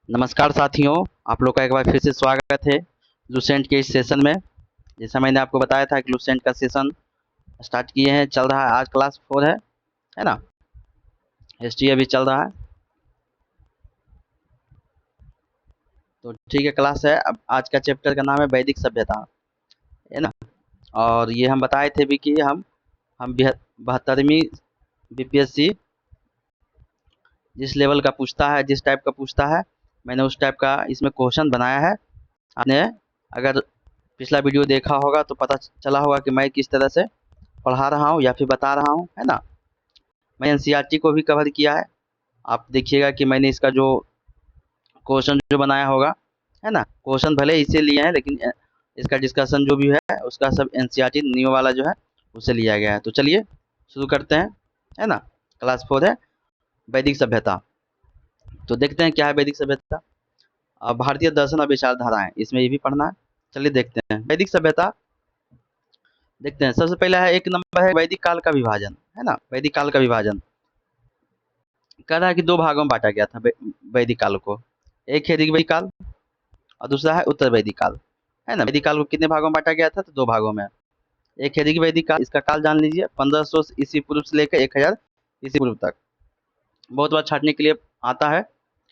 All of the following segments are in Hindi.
नमस्कार साथियों, आप लोग का एक बार फिर से स्वागत है लूसेंट के इस सेशन में। जैसा मैंने आपको बताया था कि लूसेंट का सेशन स्टार्ट किए हैं, चल रहा है। आज क्लास 4 है ना। हिस्ट्री अभी चल रहा है, तो ठीक है, क्लास है। अब आज का चैप्टर का नाम है वैदिक सभ्यता, है ना। और ये हम बताए थे भी कि हम 72वीं बीपीएससी जिस लेवल का पूछता है, जिस टाइप का पूछता है, मैंने उस टाइप का इसमें क्वेश्चन बनाया है। आपने अगर पिछला वीडियो देखा होगा तो पता चला होगा कि मैं किस तरह से पढ़ा रहा हूँ या फिर बता रहा हूँ, है ना। मैं एनसीईआरटी को भी कवर किया है। आप देखिएगा कि मैंने इसका जो क्वेश्चन जो बनाया होगा, है ना, क्वेश्चन भले इसे लिए हैं लेकिन इसका डिस्कशन जो भी है उसका सब एनसीईआरटी न्यू वाला जो है उससे लिया गया है। तो चलिए शुरू करते हैं, है ना। क्लास 4 है वैदिक सभ्यता। तो देखते हैं क्या है वैदिक सभ्यता। भारतीय दर्शन और विचारधाराएं, इसमें ये भी पढ़ना है। चलिए देखते हैं वैदिक सभ्यता। देखते हैं, सबसे पहला है, एक नंबर है वैदिक काल का विभाजन, है ना। वैदिक काल का विभाजन कह रहा है कि दो भागों में बांटा गया था वैदिक काल को। एक है ऋग्वैदिक काल और दूसरा है उत्तर वैदिक काल, है ना। वैदिक काल को कितने भागों में बांटा गया था? तो दो भागों में। एक है ऋग्वैदिक काल, इसका काल जान लीजिए 1500 ईस्वी पूर्व से लेकर 1000 ईस्वी पूर्व तक। बहुत बार छाटने के लिए आता है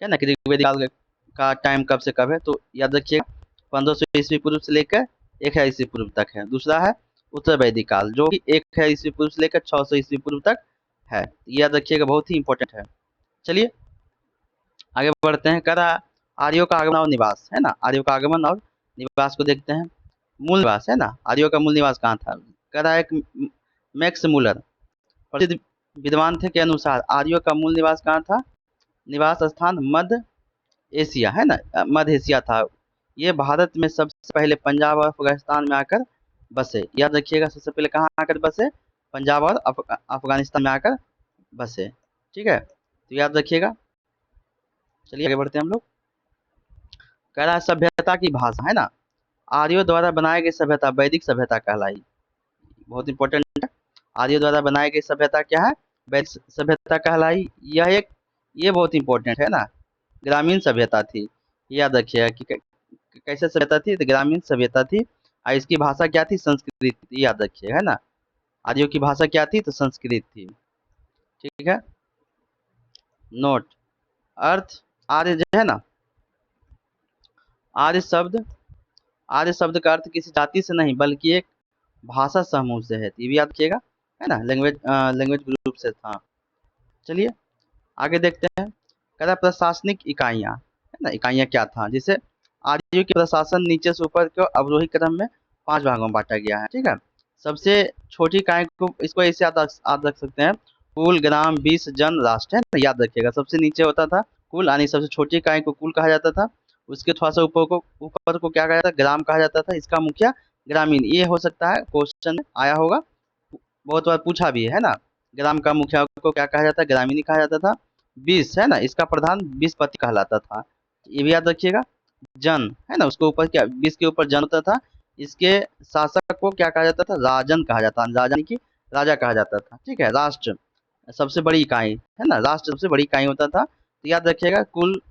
ना, कि ऋग्वैदिक काल का टाइम कब से कब है, तो याद रखिएगा 1500 ईस्वी पूर्व से लेकर 1000 ईस्वी पूर्व तक है। दूसरा है उत्तर वैदिक काल, जो कि 1000 ईस्वी पूर्व से लेकर 600 ईस्वी पूर्व तक है। याद रखिएगा, बहुत ही इंपॉर्टेंट है। चलिए आगे बढ़ते हैं। कह रहा आर्यों का आगमन और निवास, है ना। आर्यों का आगमन और निवास को देखते हैं। मूल निवास, है ना, आर्यों का मूल निवास कहाँ था? कह रहा है एक मैक्स मूलर प्रसिद्ध विद्वान थे के अनुसार आर्यों का मूल निवास कहाँ था? निवास स्थान मध्य एशिया, है ना, मध्य एशिया था। ये भारत में सबसे पहले पंजाब और अफगानिस्तान में आकर बसे। याद रखिएगा, सबसे पहले कहाँ आकर बसे? पंजाब और अफगानिस्तान में आकर बसे। ठीक है, तो याद रखिएगा। चलिए आगे बढ़ते हैं हम लोग। कह रहा है सभ्यता की भाषा, है ना। आर्यों द्वारा बनाई गई सभ्यता वैदिक सभ्यता कहलाई। बहुत इंपॉर्टेंट है। आर्यों द्वारा बनाई गई सभ्यता क्या है? वैदिक सभ्यता कहलाई। यह एक, ये बहुत इंपॉर्टेंट है ना। ग्रामीण सभ्यता थी। याद रखिएगा कि कैसे सभ्यता थी? तो ग्रामीण सभ्यता थी। और इसकी भाषा क्या थी? संस्कृत थी। याद रखिएगा, है ना। आर्यों की भाषा क्या थी? तो संस्कृत थी। ठीक है, नोट। अर्थ, आर्य जो है ना, आर्य शब्द, आर्य शब्द का अर्थ किसी जाति से नहीं बल्कि एक भाषा समूह से है। ये भी याद रखिएगा, है ना। लैंग्वेज लैंग्वेज ग्रुप से था। चलिए आगे देखते हैं। कहता प्रशासनिक इकाइयाँ, है ना। इकाइयाँ क्या था? जिसे आर्यों के प्रशासन नीचे से ऊपर को अवरोही क्रम में 5 भागों में बांटा गया है। ठीक है, सबसे छोटी इकाई को, इसको ऐसे याद रख सकते हैं, कुल, ग्राम, बीस, जन, राष्ट्र, है ना। याद रखिएगा, सबसे नीचे होता था कुल, यानी सबसे छोटी इकाई को कुल कहा जाता था। उसके थोड़ा सा ऊपर को क्या कहा जाता था? ग्राम कहा जाता था। इसका मुखिया ग्रामीण। ये हो सकता है क्वेश्चन में आया होगा, बहुत बार पूछा भी है ना। ग्राम का मुखिया को क्या कहा जाता है? ग्रामीणी कहा जाता था। 20, है ना, इसका प्रधान 20पति कहलाता था। ये भी याद रखिएगा। जन, है ना, उसके ऊपर क्या, 20 के ऊपर जन होता था। इसके शासक को क्या कहा जाता था? राजन कहा जाता था। राजा यानी कि राजा कहा जाता था। ठीक है, राष्ट्र सबसे बड़ी इकाई, है ना, राष्ट्र सबसे बड़ी इकाई होता था। तो याद रखिएगा, कुल,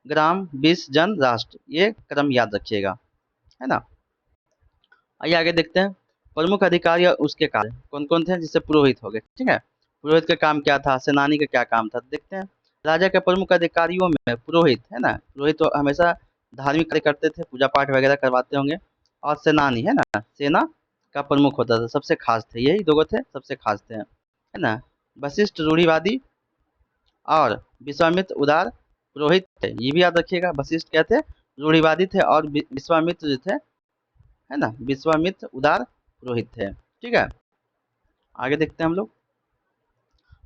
ग्राम, 20, जन, राष्ट्र, ये क्रम याद रखिएगा, है ना। आइए आगे देखते हैं। प्रमुख अधिकारी और उसके कार्य कौन कौन थे? जिससे पुरोहित हो गए। ठीक है, पुरोहित का काम क्या था? सेनानी का क्या काम था? देखते हैं। राजा के प्रमुख अधिकारियों में पुरोहित, है ना। पुरोहित तो हमेशा धार्मिक कार्य करते थे, पूजा पाठ वगैरह करवाते होंगे। और सेनानी, है ना, सेना का प्रमुख होता था, सबसे खास थे। यही दो थे, सबसे खास थे, है ना। वशिष्ठ रूढ़िवादी और विश्वामित्र उदार पुरोहित थे। ये भी याद रखिएगा। वशिष्ठ क्या थे? रूढ़िवादी थे। और विश्वामित्र जो थे, है ना, विश्वामित्र उदार पुरोहित थे। ठीक है, आगे देखते हैं हम लोग।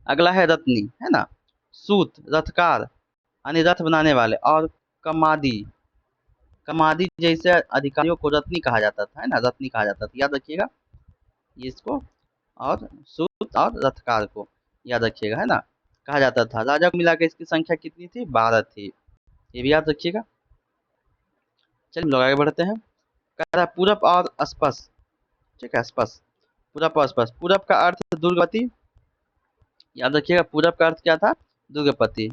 अगला है रत्नी, है ना। सूत, रथकार यानी रथ बनाने वाले, और कमादी, कमादी जैसे अधिकारियों को रत्नी कहा जाता था, है ना, रत्नी कहा जाता था। याद रखिएगा ये इसको। और सूत और रथकार को याद रखिएगा, है ना, कहा जाता था। राजा को मिलाकर इसकी संख्या कितनी थी? 12 थी। ये भी याद रखिएगा। चलिए हम लोग आगे बढ़ते हैं। कह रहा है पूरब और स्पष्ट। ठीक है, स्पष्ट, पूरब और स्पष्ट। पूरब का अर्थ दुर्गति। याद रखिएगा, पूरब का अर्थ क्या था? दुर्गपति,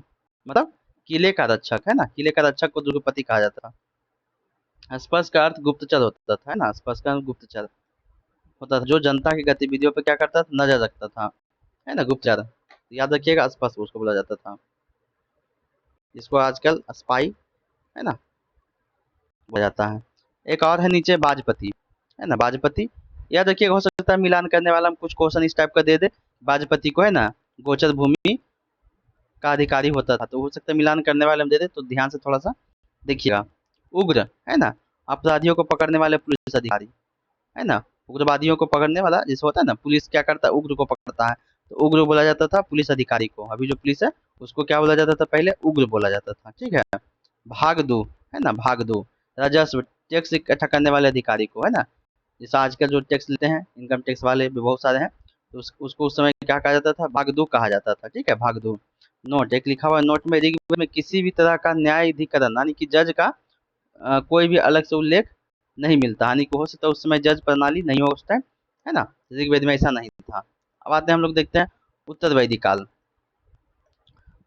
मतलब किले का रक्षक, है ना, किले का रक्षक को द्रुपति कहा जाता था। स्पर्श का अर्थ गुप्तचर होता था, है ना, स्पर्श का अर्थ गुप्तचर होता था, जो जनता की गतिविधियों पर क्या करता था, नजर रखता था, है ना, गुप्तचर। याद रखिएगा, स्पर्श उसको बोला जाता था, जिसको आजकल स्पाई, है ना, बोला जाता है। एक और है नीचे बाजपति, है ना, बाजपति। याद रखिएगा, हो सकता है मिलान करने वाला हम कुछ क्वेश्चन इस टाइप का दे दे। बाजपति को, है ना, गोचर भूमि का अधिकारी होता था, तो हो सकता है मिलान करने वाले हम दे दे, तो ध्यान से थोड़ा सा देखिएगा। उग्र, है ना, अपराधियों को पकड़ने वाले पुलिस अधिकारी, है ना, उग्रवादियों को पकड़ने वाला जैसे होता है ना, पुलिस क्या करता है, उग्र को पकड़ता है, तो उग्र बोला जाता था पुलिस अधिकारी को। अभी जो पुलिस है उसको क्या बोला जाता था, पहले उग्र बोला जाता था, ठीक है। भाग दो, है ना, भाग दो, राजस्व टैक्स इकट्ठा करने वाले अधिकारी को, है ना, जैसे आजकल जो टैक्स लेते हैं इनकम टैक्स वाले भी बहुत सारे हैं, तो उसको उस समय क्या कहा जाता था, भागदू कहा जाता था, ठीक है, भागदू। नोट, एक लिखा हुआ नोट में ऋग्वेद में किसी भी तरह का न्यायाधिकरण यानी कि जज का कोई भी अलग से उल्लेख नहीं मिलता, यानी कि हो सकता है उस समय जज प्रणाली नहीं हो उस टाइम, है ना, ऋग्वेद में ऐसा नहीं था। अब आते हैं हम लोग देखते हैं उत्तर वैदिक काल।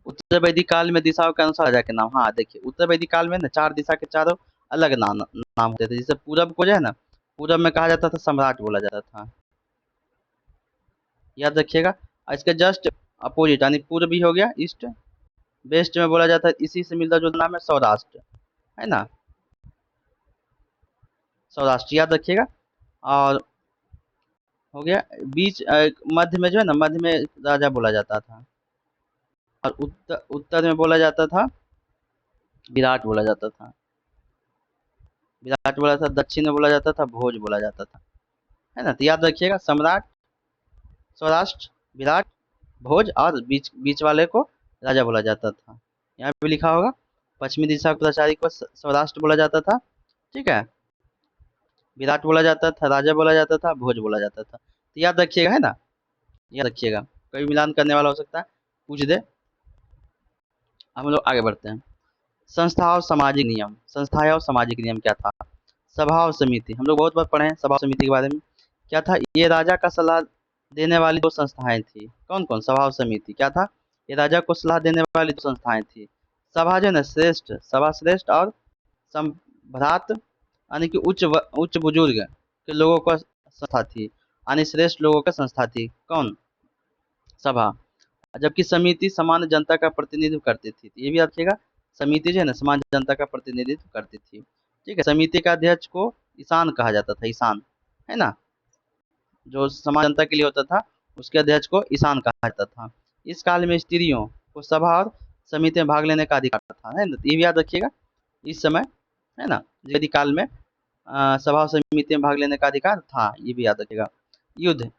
उत्तर वैदिक काल में दिशाओं के अनुसार राजा के नाम, हाँ देखिए, उत्तर वैदिक काल में ना चार दिशा के चारों अलग नाम नाम होते थे। जैसे पूरब को जो है ना, पूरब में कहा जाता था सम्राट बोला जाता था, याद रखिएगा। और इसके जस्ट अपोजिट यानी पूर्व भी हो गया, ईस्ट, वेस्ट में बोला जाता है, इसी से मिलता जुलता नाम है सौराष्ट्र, है ना, सौराष्ट्र याद रखिएगा। और हो गया बीच मध्य में जो है ना, मध्य में राजा बोला जाता था, और उत्तर उत्तर में बोला जाता था विराट बोला जाता था, विराट बोला था। दक्षिण में बोला जाता था भोज बोला जाता था, है ना, तो याद रखिएगा, सम्राट, सौराष्ट्र, विराट, भोज, और बीच बीच वाले को राजा बोला जाता था। यहाँ पे लिखा होगा पश्चिमी दिशा के प्रचारी को सौराष्ट्र बोला जाता था, ठीक है, विराट बोला जाता था, राजा बोला जाता था, भोज बोला जाता था। तो याद रखिएगा, है ना, याद रखिएगा, कोई मिलान करने वाला हो सकता है, पूछ दे। हम लोग आगे बढ़ते हैं। संस्था और सामाजिक नियम, संस्थाएं और सामाजिक नियम क्या था। सभा और समिति, हम लोग बहुत बार पढ़े हैं सभा और समिति के बारे में। क्या था, ये राजा का सलाह देने वाली दो संस्थाएं थी। कौन कौन, सभा और समिति, क्या था, ये राजा को सलाह देने वाली दो संस्थाएं थी। सभा जो है ना श्रेष्ठ, सभा श्रेष्ठ, और संभ्रात यानी कि उच्च बुजुर्ग के लोगों का संस्था थी, यानी श्रेष्ठ लोगों का संस्था थी, कौन, सभा। जबकि समिति सामान्य जनता का प्रतिनिधित्व करती थी, ये भी रखिएगा, समिति जो है ना सामान्य जनता का प्रतिनिधित्व करती थी, ठीक है। समिति का अध्यक्ष को ईशान कहा जाता था, ईशान, है ना, जो सामान्य जनता के लिए होता था उसके अध्यक्ष को ईशान कहा जाता था। इस काल में स्त्रियों को सभा और समिति में भाग लेने का अधिकार था, है ना, तो ये भी याद रखिएगा, इस समय, है ना, यदि काल में सभा और समिति में भाग लेने का अधिकार था, ये भी याद रखिएगा। युद्ध,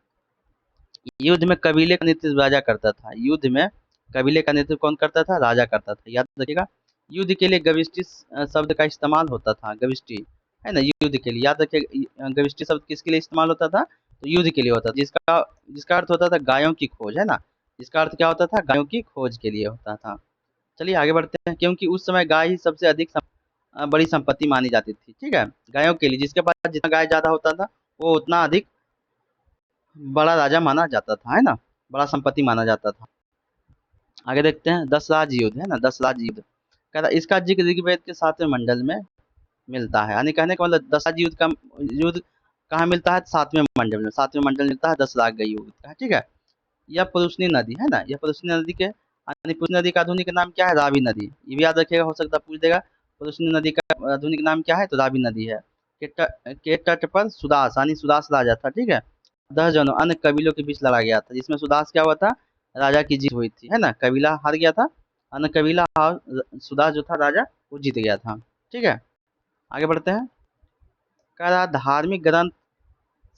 युद्ध में कबीले का नेतृत्व राजा करता था, युद्ध में कबीले का नेतृत्व कौन करता था, राजा करता था, याद रखिएगा। युद्ध के लिए गविष्टि शब्द का इस्तेमाल होता था, गविष्टि, है ना, युद्ध के लिए, याद रखिएगा, गविष्टि शब्द किसके लिए इस्तेमाल होता था, तो युद्ध के लिए होता था, जिसका जिसका अर्थ होता था गायों की खोज, है ना, जिसका अर्थ क्या होता था, गायों की खोज के लिए होता था। चलिए आगे बढ़ते हैं, क्योंकि उस समय गाय ही सबसे अधिक बड़ी संपत्ति मानी जाती थी, ठीक है, गायों के लिए, जिसके पास जितना गाय ज्यादा होता था वो उतना अधिक बड़ा राजा माना जाता था, है ना, बड़ा संपत्ति माना जाता था। आगे देखते हैं दस राज युद्ध, है ना, दस राज युद्ध, कहता इसका जिक्र ऋग्वेद के 7वें मंडल में मिलता है, यानी कहने का मतलब दस राज युद्ध का युद्ध कहाँ मिलता है, 7वें मंडल में, 7वें मंडल मिलता है दस राज युद्ध का, ठीक है। यह पुरुषनी नदी, है ना, यह पुरुषनी नदी के, यानी पुरुषनी नदी का आधुनिक नाम क्या है, रावी नदी, ये भी याद रखिएगा, हो सकता है पूछ देगा पुरुषनी नदी का आधुनिक नाम क्या है, तो रावी नदी है। के तट पर सुदास यानी सुदास राजा था, ठीक है, 10 जनों अन्य कबीलों के बीच लड़ा गया था, जिसमें सुदास क्या हुआ था, राजा की जीत हुई थी, है ना, कबीला हार गया था, अन्य कबीला और सुदास जो था राजा वो जीत गया था, ठीक है। आगे बढ़ते हैं, कह रहा धार्मिक ग्रंथ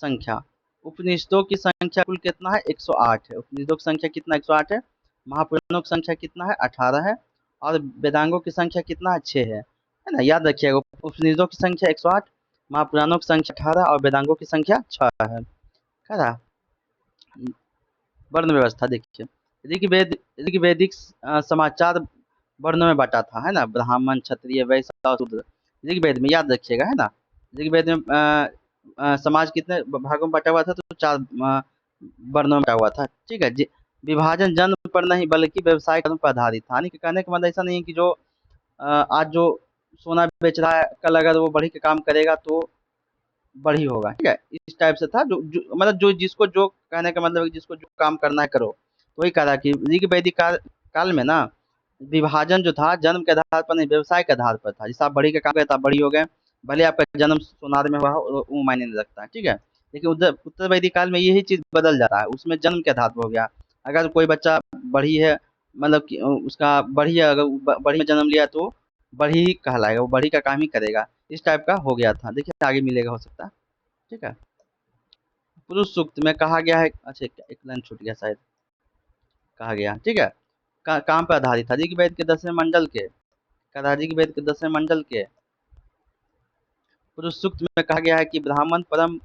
संख्या, उपनिषदों की संख्या कुल कितना है, 108 है, उपनिषदों की संख्या कितना, 108 है। महापुराणों की संख्या कितना है, 18 है। और वेदांगों की संख्या कितना है, 6 है ना, याद रखिएगा, उपनिषदों की संख्या 108, महापुराणों की संख्या 18 और वेदांगों की संख्या 6 है। कह रहा वर्ण व्यवस्था देखिए, ऋग्वैदिक समाचार वर्णों में बटा था, है ना, ब्राह्मण, क्षत्रिय, वैश्य और शूद्र, ऋग्वेद में, याद रखिएगा, है ना, ऋग्वेद में समाज कितने भागों में बटा हुआ था, तो 4 वर्णों में बटा हुआ था, ठीक है जी। विभाजन जन्म पर नहीं बल्कि व्यवसाय कर्म पर आधारित था। यानी कि कहने का मतलब ऐसा नहीं है कि जो आज जो सोना बेच रहा है, कल अगर वो बढ़ी के काम करेगा तो बढ़ी होगा, ठीक है। इस टाइप से था, मतलब जो जिसको जो कहने का मतलब है कि जिसको जो काम करना है करो। तो वही कह रहा कि ऋग वैदिक काल में ना विभाजन जो था जन्म के आधार पर नहीं व्यवसाय के आधार पर था। जैसे आप बढ़ी का काम करते आप बढ़ी हो गए, भले आपका जन्म सोनार में हुआ हो, वो मायने नहीं रखता है, ठीक है। लेकिन उत्तर वैदिक काल में यही चीज बदल जाता है, उसमें जन्म के आधार पर हो गया। अगर कोई बच्चा बढ़ी है, मतलब कि उसका बढ़ी है, अगर बढ़ी में जन्म लिया तो बढ़ी ही कहलाएगा, वो बढ़ी का काम ही करेगा। इस टाइप का हो गया था। देखिए आगे मिलेगा, हो सकता है, ठीक है। पुरुष सूक्त में कहा गया है, अच्छा एक लाइन छूट गया शायद, कहा गया, ठीक है। काम पर आधारित था ऋग्वेद के 10वें मंडल के, ऋग्वेद के 10वें मंडल के पुरुष सूक्त में कहा गया है कि ब्राह्मण परम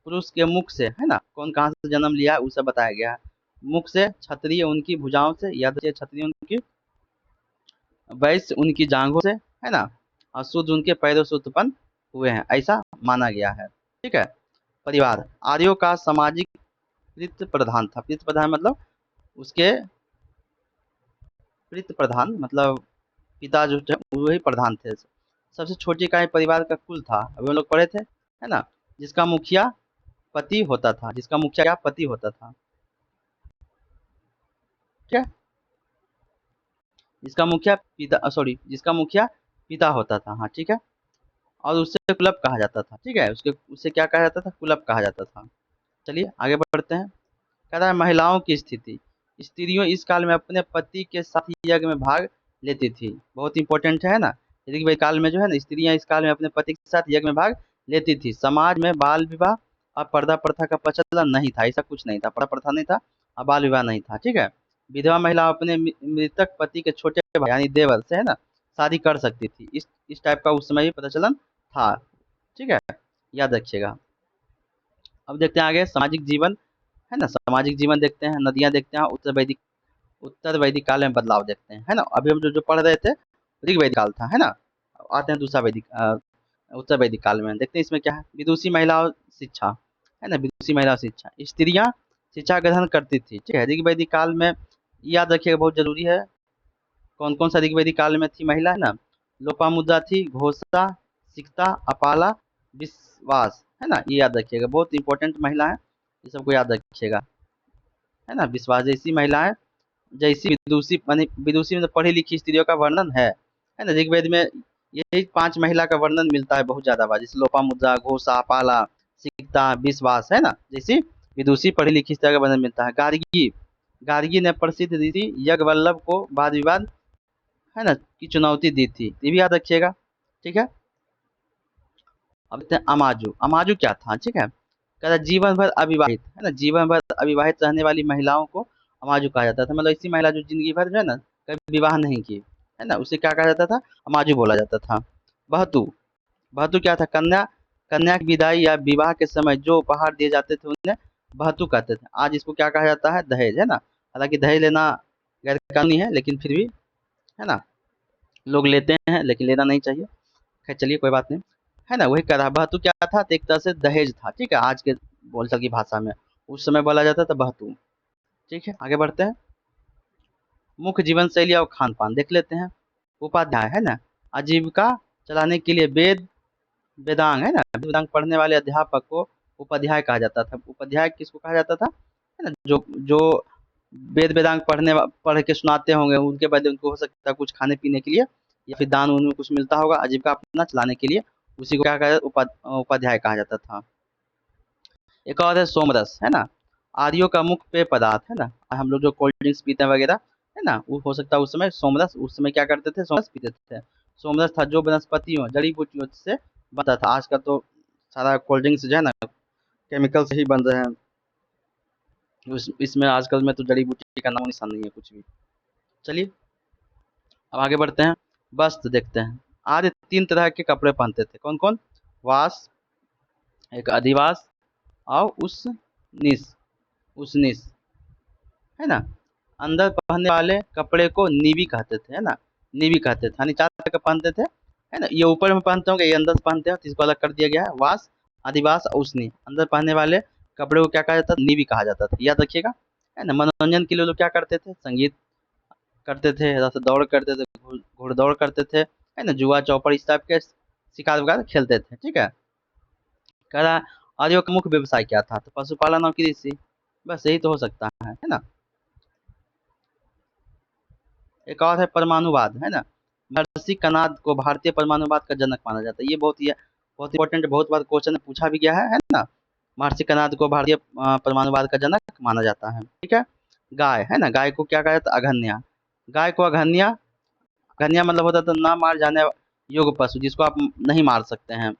पुरुष के मुख से, है ना, कौन कहाँ से जन्म लिया उसे बताया गया है। मुख से, क्षत्रिय उनकी भुजाओं से, याद रखिए क्षत्रिय उनकी, वैश्य उनकी जांघों से, है ना, और शूद्र उनके पैरों से उत्पन्न हुए हैं, ऐसा माना गया है, ठीक है। परिवार आर्यों का सामाजिक पितृ प्रधान था। पितृ प्रधान मतलब उसके पितृ प्रधान मतलब पिता जो थे वही प्रधान थे। सबसे छोटी इकाई परिवार का कुल था, अभी हम लोग पढ़े थे, है ना। जिसका मुखिया पति होता था, जिसका मुखिया क्या पति होता था, ठीक है। जिसका मुखिया पिता, सॉरी, जिसका मुखिया पिता होता था, हाँ ठीक है। और उससे कुलप कहा जाता था, ठीक है, उसके उससे क्या कहा जाता था, कुलप कहा जाता था। चलिए आगे बढ़ते हैं। कह रहा है महिलाओं की स्थिति, स्त्रियों इस काल में अपने पति के साथ यज्ञ में भाग लेती थी। बहुत इंपॉर्टेंट है ना, ऋग्वेद काल में जो है ना स्त्रियां इस काल में अपने पति के साथ यज्ञ में भाग लेती थी। समाज में बाल विवाह और पर्दा प्रथा का प्रचलन नहीं था, ऐसा कुछ नहीं था, पर्दा प्रथा नहीं था और बाल विवाह नहीं था, ठीक है। विधवा महिला अपने मृतक पति के छोटे भाई यानी देवर से, है ना, शादी कर सकती थी। इस टाइप का उस समय भी प्रचलन था, ठीक है, याद रखिएगा। अब देखते हैं आगे सामाजिक जीवन, है ना, सामाजिक जीवन देखते हैं, नदियां देखते हैं, उत्तर वैदिक काल में बदलाव देखते हैं, है ना। अभी हम जो पढ़ रहे थे ऋग्वैदिक काल था, है ना। अब आते हैं दूसरा वैदिक उत्तर वैदिक काल में, देखते हैं इसमें क्या है। विदुषी महिला और शिक्षा, है ना, विदुषी महिला और शिक्षा, स्त्रियां शिक्षा ग्रहण करती थी, ठीक है। ऋग्वैदिक काल में याद रखिएगा, बहुत जरूरी है, कौन कौन सा ऋग्वैदिक काल में थी महिला, है ना। लोपामुद्रा थी, घोषा, सिकता, अपाला, विश्वास, है ना, ये याद रखिएगा, बहुत इंपॉर्टेंट महिला है, ये सबको याद रखिएगा, है ना। विश्वास जैसी महिलाएं, जैसी विदुषी, माने विदुषी में पढ़ी लिखी स्त्रियों का वर्णन है ना। ऋग्वेद में यही 5 महिला का वर्णन मिलता है बहुत ज्यादा बार, जैसे लोपामुद्रा, घोषा, पाला, सिकता, विश्वास, है ना, जैसी विदुषी पढ़ी लिखी स्त्रियों का वर्णन मिलता है। गार्गी, गार्गी ने प्रसिद्ध ऋषि यज्ञवल्लभ को वाद विवाद, है ना, की चुनौती दी थी, ये भी याद रखिएगा, ठीक है। अब देखते हैं अमाजु, अमाजु क्या था, ठीक है। कहता जीवन भर अविवाहित, है ना, जीवन भर अविवाहित रहने वाली महिलाओं को अमाजु कहा जाता था। मतलब ऐसी महिला जो जिंदगी भर जो है ना कभी विवाह नहीं की, है ना, उसे क्या कहा जाता था, अमाजु बोला जाता था। बहतु, बहतु क्या था, कन्या, कन्या की विदाई या विवाह के समय जो उपहार दिए जाते थे उन्हें बहतु कहते थे। आज इसको क्या कहा जाता है, दहेज, है ना। हालांकि दहेज लेना गैर कानूनी है, लेकिन फिर भी, है ना, लोग लेते हैं, लेकिन लेना नहीं चाहिए। खैर चलिए कोई बात नहीं, है ना। वही कह रहा बहतू क्या था, तो एक तरह से दहेज था, ठीक है, आज के बोलचाल की भाषा में उस समय बोला जाता था बहतू, ठीक है। आगे बढ़ते हैं, मुख्य जीवन शैली और खान पान देख लेते हैं। उपाध्याय, है ना, आजीविका चलाने के लिए वेद वेदांग, है ना, वेदांग पढ़ने वाले अध्यापक को उपाध्याय कहा जाता था। उपाध्याय किसको कहा जाता था, है ना, जो जो वेद वेदांग पढ़ के सुनाते होंगे, उनके बाद उनको हो सकता है कुछ खाने पीने के लिए या फिर दान उन में कुछ मिलता होगा आजीविका अपना चलाने के लिए, उसी को क्या कहा उपाध्याय कहा जाता था। एक और है सोमरस, है ना, आर्यों का मुख्य पेय पदार्थ, है ना। हम लोग जो कोल्ड ड्रिंक्स पीते हैं वगैरह, है ना, वो हो सकता है उस समय सोमरस, उस समय क्या करते थे, सोमरस पीते थे। सोमरस था जो वनस्पतियों जड़ी बूटियों से बनता था। आज का तो सारा कोल्ड ड्रिंक्स जो है ना केमिकल से ही बन रहे हैं, इसमें आजकल में तो जड़ी बूटी का नाम निशान नहीं है कुछ भी। चलिए अब आगे बढ़ते हैं, वस्त्र देखते हैं। आर्य 3 तरह के कपड़े पहनते थे, कौन कौन, वास, एक अधिवास और उसनिस, उसनिस, है ना। अंदर पहनने वाले कपड़े को नीवी कहते थे, है ना, नीवी कहते थे, यानी 4 तरह के पहनते थे, है ना। ये ऊपर में पहनते होंगे, ये अंदर से पहनते हैं, तो इसको अलग कर दिया गया है, वास, आदिवास और उसनी। अंदर पहनने वाले कपड़े को क्या कहा जाता था, नीवी कहा जाता था, याद रखिएगा। है ना। मनोरंजन के लिए लोग क्या करते थे, संगीत करते थे, जैसे दौड़ करते थे, घुड़दौड़ करते थे, है ना, जुआ चौपड़ इस टाइप के शिकार वगैरह खेलते थे। ठीक है, कह रहा है आर्यों का मुख्य व्यवसाय क्या था, तो पशुपालन और कृषि, बस यही तो हो सकता है ना। एक और है परमाणुवाद, है ना। महर्षि कणाद को भारतीय परमाणुवाद का जनक माना जाता है। ये बहुत इंपॉर्टेंट, बहुत बार क्वेश्चन पूछा भी गया है ना। महर्षि कणाद को भारतीय परमाणुवाद का जनक माना जाता है। ठीक है, गाय, है ना, गाय को क्या कहा जाता है, अघन्या। गाय को अघन्या, अघन्या मतलब होता था ना मार जाने योग्य पशु, जिसको आप नहीं मार सकते हैं,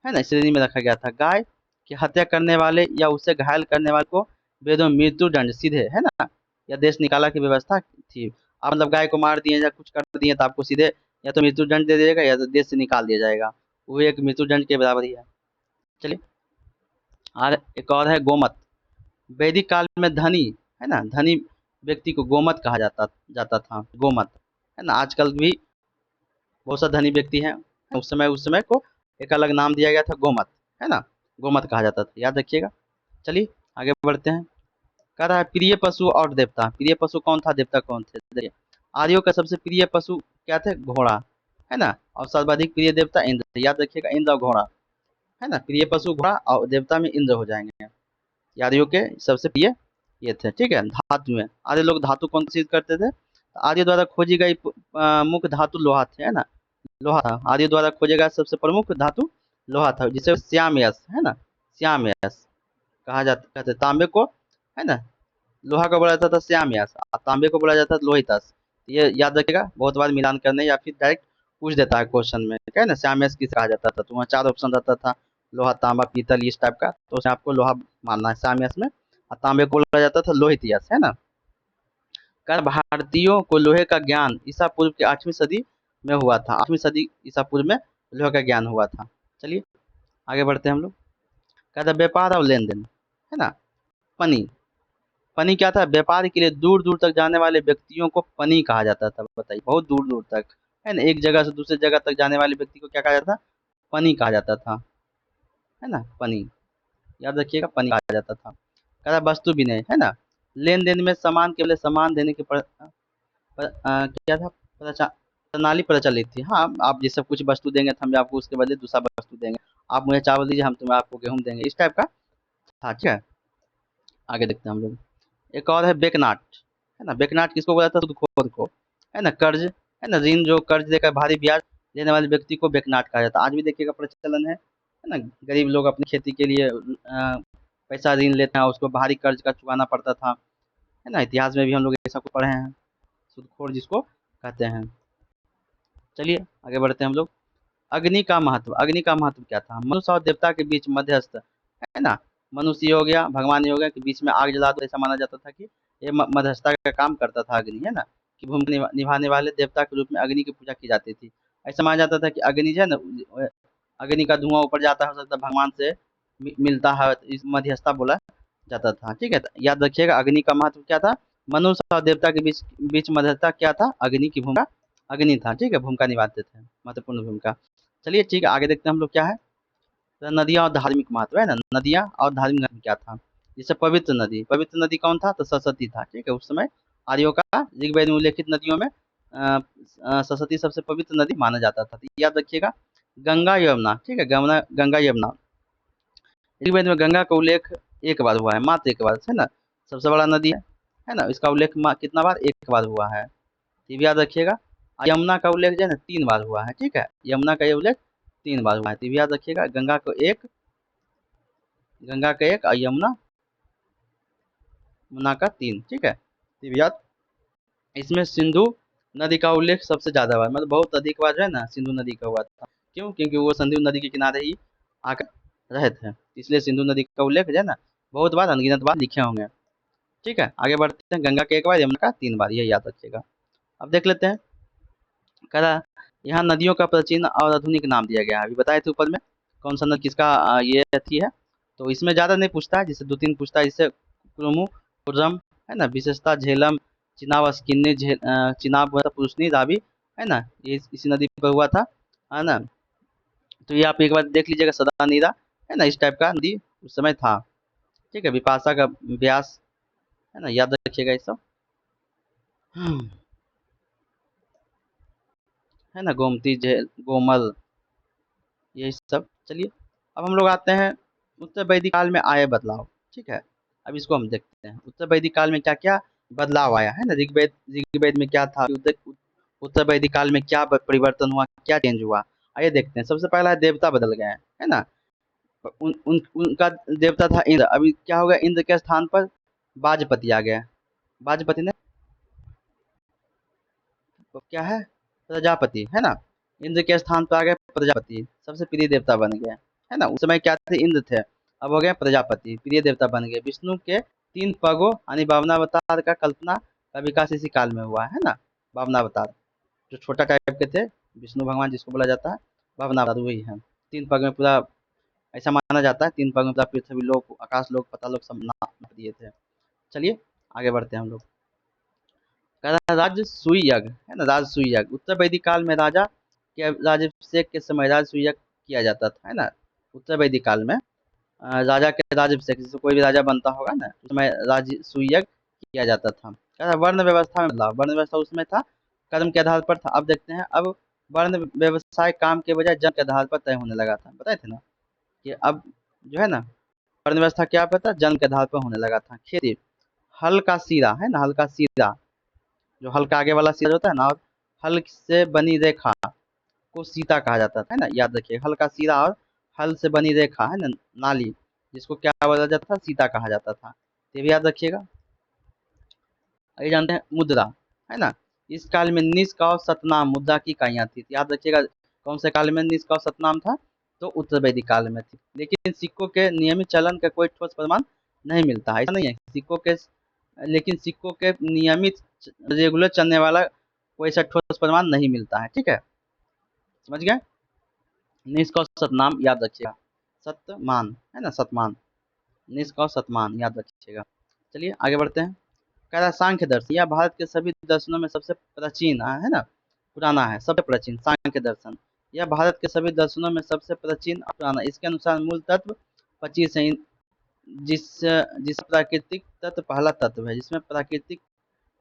है ना, इस श्रेणी में रखा गया था। गाय की हत्या करने वाले या उसे घायल करने वाले को वेदों में मृत्यु दंड सीधे, है ना, या देश निकाला की व्यवस्था थी। आप मतलब गाय को मार दिए या कुछ कर दिए तो आपको सीधे या तो मृत्यु दंड दे दिएगा या तो देश से निकाल दिया जाएगा। वो एक मृत्यु दंड के बराबर ही है। चलिए, और एक और है गोमत। वैदिक काल में धनी, है ना, धनी व्यक्ति को गोमत कहा जाता जाता था, गोमत, है ना। आजकल भी बहुत सा धनी व्यक्ति है, उस समय को एक अलग नाम दिया गया था, गोमत, है ना, गोमत कहा जाता था, याद रखिएगा। चलिए आगे बढ़ते हैं। कह रहा है प्रिय पशु और देवता। प्रिय पशु कौन था, देवता कौन थे, देखिए। आर्यों का सबसे प्रिय पशु क्या थे, घोड़ा, है ना, और सर्वाधिक प्रिय देवता इंद्र, याद रखिएगा, इंद्र और घोड़ा, है ना। प्रिय पशु घोड़ा और देवता में इंद्र हो जाएंगे। आर्यों के सबसे प्रिय ये थे। ठीक है, धातु में आर्य लोग धातु कौन सी करते थे, तो आर्य द्वारा खोजी गई मुख्य धातु लोहा थे, है ना, लोहा था। आर्य द्वारा खोजा गया सबसे प्रमुख धातु लोहा था, जिसे श्याम यश, है ना, श्याम यश कहा जाता, कहते तांबे को, है ना, लोहा को बोला जाता था श्याम यश, और तांबे को बोला जाता था लोहितस। ये याद रखिएगा, बहुत बार मिलान करने या फिर डायरेक्ट पूछ देता है क्वेश्चन में, क्या है ना, श्याम यश किसे कहा जाता था, तो वहाँ 4 ऑप्शन रहता था, लोहा, तांबा, पीतल, इस टाइप का, तो उसमें आपको लोहा मानना है श्याम यश में, और तांबे को बोला जाता था लोहित यश, है ना। कर भारतीयों को लोहे का ज्ञान ईसा पूर्व की 8वीं सदी में हुआ था, 8वीं सदी ईसा पूर्व में लोहे का ज्ञान हुआ था। चलिए आगे बढ़ते हैं हम लोग। कहता व्यापार और लेन देन, है ना। पनी, पनी क्या था, व्यापार के लिए दूर दूर तक जाने वाले व्यक्तियों को पनी कहा जाता था। बताइए, बहुत दूर दूर तक, है ना, एक जगह से दूसरे जगह तक जाने वाले व्यक्ति को क्या कहा जाता था, पनी कहा जाता था, है ना, पनी, याद रखिएगा, पनी कहा जाता था। कहता वस्तु विनय, है ना, लेन देन में सामान के बदले सामान देने की क्या था, प्रणाली प्रचलित थी। हाँ, आप जैसे कुछ वस्तु देंगे तो हम आपको उसके बदले दूसरा वस्तु देंगे, आप मुझे चावल दीजिए, हम तुम्हें आपको गेहूं देंगे, इस टाइप का था। ठीक है, आगे देखते हैं हम लोग। एक और है बेकनाट, है ना। बेकनाट किसको बोला था, सूदखोर को, है ना। कर्ज, है ना, ऋण जो कर्ज देकर भारी ब्याज देने वाले व्यक्ति को बेकनाट कहा जाता है। आज भी देखिएगा प्रचलन है ना। गरीब लोग अपनी खेती के लिए पैसा ऋण लेते हैं, उसको भारी कर्ज का चुकाना पड़ता था, है ना। इतिहास में भी हम लोग ऐसा कुछ पढ़े हैं, सूदखोर जिसको कहते हैं। चलिए आगे बढ़ते हैं हम लोग। अग्नि का महत्व, अग्नि का महत्व क्या था, मनुष्य और देवता के बीच मध्यस्थ, है ना। मनुष्य हो गया, भगवान हो गया, के बीच में आग जला दो, ऐसा माना जाता था कि ये मध्यस्थता का काम करता था अग्नि, है ना, कि भूमि निभाने वाले देवता के रूप में अग्नि की पूजा की जाती थी। ऐसा माना जाता था कि अग्नि जो है ना, अग्नि का धुआं ऊपर जाता है, हो सकता है भगवान से मिलता है, इस मध्यस्थता बोला जाता था। ठीक है, तो याद रखिएगा अग्नि का महत्व क्या था, मनुष्य और देवता के बीच बीच मध्यस्थता क्या था, अग्नि की भूमिका, अग्नि था। ठीक है, भूमिका निभाते थे, महत्वपूर्ण भूमिका। चलिए ठीक है, आगे देखते हैं हम लोग क्या है। तो नदियाँ और धार्मिक महत्व, है ना, नदियाँ और धार्मिक महत्व क्या था। जैसे पवित्र नदी कौन था, तो सरस्वती था। ठीक है, उस समय आर्यों का ऋग्वेद में उल्लेखित नदियों में सरस्वती सबसे पवित्र नदी माना जाता था। तो याद रखिएगा, गंगा यमुना, ठीक है, गंगा गंगा यमुना, ऋग्वेद में गंगा का उल्लेख एक बार हुआ है, मात्र एक बार, है ना, सबसे बड़ा नदी है ना, इसका उल्लेख कितना बार, एक बार हुआ है, ये भी याद रखिएगा। यमुना का उल्लेख जो है ना 3 बार हुआ है। ठीक है, यमुना का ये उल्लेख 3 बार हुआ है, तो ये भी याद रखिएगा, गंगा का एक और यमुना यमुना का 3। ठीक है, तो ये भी याद। इसमें सिंधु नदी का उल्लेख सबसे ज्यादा हुआ है, मतलब बहुत अधिक बार जो है ना सिंधु नदी का हुआ था। क्यों, क्योंकि वो सिंधु नदी के किनारे ही आकर रहे थे, इसलिए सिंधु नदी का उल्लेख जो है ना बहुत बार, अनगिनत बार लिखे होंगे। ठीक है, आगे बढ़ते हैं। गंगा के एक बार, यमुना का 3 बार, ये याद रखिएगा। अब देख लेते हैं। कह रहा यहाँ नदियों का प्राचीन और आधुनिक नाम दिया गया है, अभी बताए थे ऊपर में कौन सा नदी किसका ये थी है। तो इसमें ज़्यादा नहीं पूछता है, जैसे 2-3 पूछता है, जैसे कुरुमु, खुर्रम, है ना, विशेषता झेलम, चिनाब, अस्किन्नी, चिनाब हुआ था, पुरुषनी, रावी, है ना, ये इसी नदी पर हुआ था, है ना। तो ये आप एक बार देख लीजिएगा, सदा नीरा, है ना, इस टाइप का नदी उस समय था। ठीक है, विपाशा का व्यास, है ना, याद रखिएगा ये सब। है ना, गोमती, झेल, गोमल, यही सब। चलिए अब हम लोग आते हैं उत्तर वैदिक काल में आए बदलाव। ठीक है, अब इसको हम देखते हैं उत्तर वैदिक काल में क्या क्या बदलाव आया है ना। ऋग्वेद में क्या था, उत्तर वैदिक काल में क्या परिवर्तन हुआ, क्या चेंज हुआ, आइए देखते हैं। सबसे पहला है देवता बदल गए हैं, है ना। उनका देवता था इंद्र, अभी क्या हो गया, इंद्र के स्थान पर बाजपति आ गया। बाजपति ने तो क्या है, प्रजापति, है ना। इंद्र के स्थान पर आ गए प्रजापति, सबसे प्रिय देवता बन गए, है ना। उस समय क्या थे, इंद्र थे, अब हो गए प्रजापति, प्रिय देवता बन गए। विष्णु के 3 पगों यानी वामनावतार का कल्पना का विकास इसी काल में हुआ, है ना। वामनावतार जो छोटा टाइप के थे, विष्णु भगवान जिसको बोला जाता है वामनावतार वही है। 3 पग में पूरा, ऐसा माना जाता है 3 पग में पूरा पृथ्वी लोक, आकाश लोक, पताल लोक सब नाप दिए थे। चलिए आगे बढ़ते हैं हम लोग। कह रहा है राजसूय यज्ञ, है ना, राजसूय यज्ञ। उत्तर वैदिक काल में राजा के राज्याभिषेक के समय राजसूय यज्ञ किया जाता था, है ना। उत्तर वैदिक काल में राजा के राज्याभिषेक, जैसे कोई भी राजा बनता होगा ना, उस समय राजसूय यज्ञ किया जाता था। कह रहा है वर्ण व्यवस्था में बदलाव, वर्ण व्यवस्था उसमें था कर्म के आधार पर था, अब देखते हैं अब वर्ण व्यवसाय काम के बजाय जन्म के आधार पर तय होने लगा था। बताए थे ना कि अब जो है ना वर्ण व्यवस्था क्या पता, जन्म के आधार पर होने लगा था। खेती, हल का सीरा, है ना, हल का सीरा, जो हल का आगे वाला सिरा होता है ना, और हल से बनी रेखा को सीता कहा जाता था, है ना, याद रखिए। हल का सीरा और हल से बनी रेखा, है ना, नाली, जिसको क्या बोला जाता था, सीता कहा जाता था, ये भी याद रखिएगा। ये जानते हैं मुद्रा, है ना। इस काल में निष्क और सतनाम मुद्रा की इकाइयां थी, याद रखिएगा। कौन से काल में निष्क और सतनाम था, तो उत्तर वैदिक काल में थी। लेकिन सिक्कों के नियमित चलन का कोई ठोस प्रमाण नहीं मिलता है, ऐसा नहीं है सिक्कों के, लेकिन सिक्कों के नियमित रेगुलर चलने वाला कोई ऐसा ठोस प्रमाण नहीं मिलता है। ठीक है, समझ गए। निष्क और सतनाम याद रखिएगा, सतमान, है ना, सतमान, निष्क और सतमान याद रखिएगा। चलिए आगे बढ़ते हैं। कह रहा है सांख्य दर्शन, यह भारत के सभी दर्शनों में सबसे प्राचीन है ना, पुराना है, सबसे प्राचीन सांख्य दर्शन। यह भारत के सभी दर्शनों में सबसे प्राचीन और पुराना। इसके अनुसार मूल तत्व 25 है, जिस जिस प्राकृतिक तत्व पहला तत्व है, जिसमें प्राकृतिक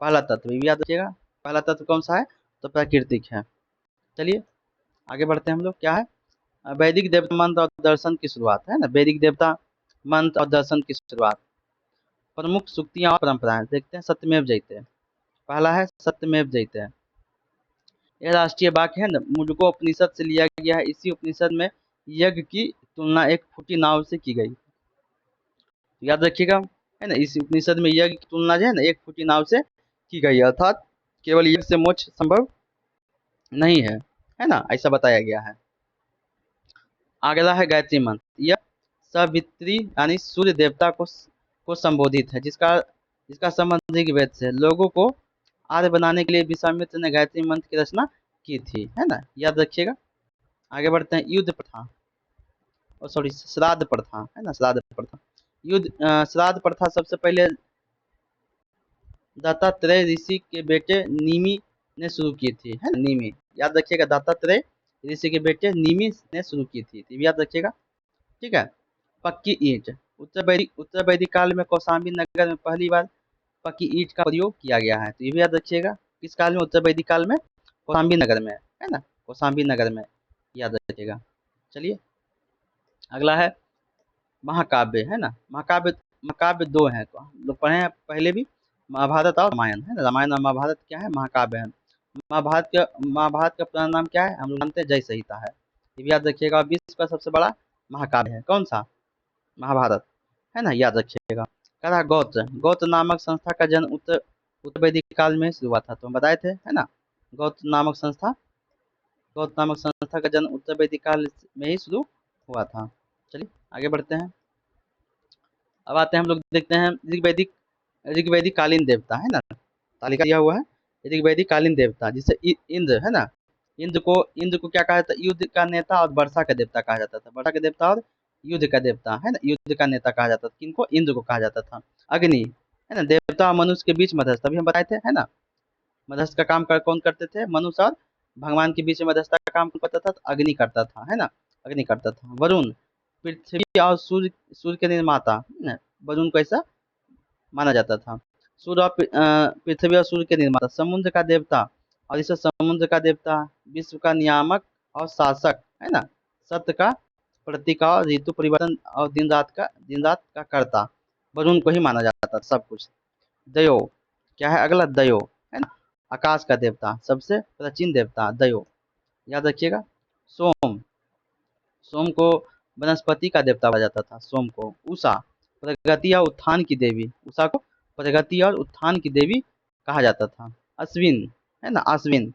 पहला तत्व, ये भी याद रखिएगा। पहला तत्व कौन सा है, तो प्राकृतिक है। चलिए आगे बढ़ते हैं हम लोग। क्या है, वैदिक देवता मंत्र और दर्शन की शुरुआत, है ना। वैदिक देवता मंत्र और दर्शन की शुरुआत, प्रमुख सूक्तियां और परंपराएं देखते हैं। सत्यमेव जयते, पहला है सत्यमेव जयते। यह राष्ट्रीय वाक्य है ना, मुझको उपनिषद से लिया गया है। इसी उपनिषद में यज्ञ की तुलना एक फूटी नाव से की गई, याद रखिएगा, है ना। इस उपनिषद में यज्ञ की तुलना जो है ना एक फूटी नाव से की गई है, अर्थात केवल यज्ञ से मोक्ष संभव नहीं है ना, ऐसा बताया गया है। अगला है गायत्री मंत्र, यह सवित्री यानी सूर्य देवता को संबोधित है, जिसका जिसका संबंध ऋग्वेद से। लोगों को आर्य बनाने के लिए विश्वामित्र ने गायत्री मंत्र की रचना की थी, है ना, याद रखिएगा। आगे बढ़ते हैं। युद्ध प्रथा, और सॉरी श्राद्ध प्रथा, है ना, श्राद्ध प्रथा। श्राद्ध प्रथा सबसे पहले दत्तात्रेय ऋषि के बेटे निमि ने शुरू की थी, है ना, निमि, याद रखिएगा। दत्तात्रेय ऋषि के बेटे निमि ने शुरू की थी, याद रखिएगा। ठीक है, पक्की ईंट, उत्तर वैदिक काल में कौशाम्बी नगर में पहली बार पक्की ईंट का प्रयोग किया गया है, तो ये भी याद रखिएगा। किस काल में, उत्तर वैदिक काल में, कौशाम्बी नगर में, है ना, कौशाम्बी नगर में, याद रखिएगा। चलिए अगला है महाकाव्य, है ना। महाकाव्य, महाकाव्य 2 हैं, तो हम लोग पढ़े हैं पहले भी, महाभारत और रामायण, है ना। रामायण और महाभारत क्या है, महाकाव्य है। महाभारत का पूरा नाम क्या है, हम लोग जानते हैं, जय संहिता है, ये भी याद रखिएगा। विश्व का सबसे बड़ा महाकाव्य है कौन सा, महाभारत, है ना, याद रखिएगा। कह रहा गोत्र, गोत्र नामक संस्था का जन्म उत्तर वैदिक काल में शुरू हुआ था, तो हम बताए थे, है ना। गोत्र नामक संस्था का जन्म उत्तर वैदिक काल में ही शुरू हुआ था। चलिए आगे बढ़ते हैं। अब आते हैं हम लोग देखते हैं ऋग्वैदिक कालीन देवता, है ना, तालिका दिया हुआ है। ऋग्वैदिक कालीन देवता, जिसे इंद्र, है ना, इंद्र को क्या कहा जाता है, युद्ध का नेता और वर्षा का देवता कहा जाता था। वर्षा का देवता और युद्ध का देवता, है ना, युद्ध का नेता कहा जाता था। किनको, इंद्र को कहा जाता था। अग्नि, है ना, देवता और मनुष्य के बीच मध्यस्थ, अभी हम बताए थे, है ना। मध्यस्थ का काम कौन करते थे, मनुष्य और भगवान के बीच में मध्यस्थ का काम कौन करता था, तो अग्नि करता था, है ना, अग्नि करता था। वरुण, पृथ्वी और सूर्य के निर्माता, है ना, वरुण को ऐसा माना जाता था। सूर्य और पृथ्वी और सूर्य के निर्माता, समुद्र का देवता और इसे समुद्र का देवता, विश्व का नियामक और शासक, है ना, सत्य का प्रतीक और ऋतु परिवर्तन और दिन रात का कर्ता, वरुण को ही माना जाता था सब कुछ। दयो, क्या है अगला, दयो, है ना, आकाश का देवता, सबसे प्राचीन देवता दयो, याद रखिएगा। सोम, सोम को वनस्पति का देवता माना जाता था, सोम को। उषा, प्रगति और उत्थान की देवी, उषा को प्रगति और उत्थान की देवी कहा जाता था। अश्विन, है ना, अश्विन,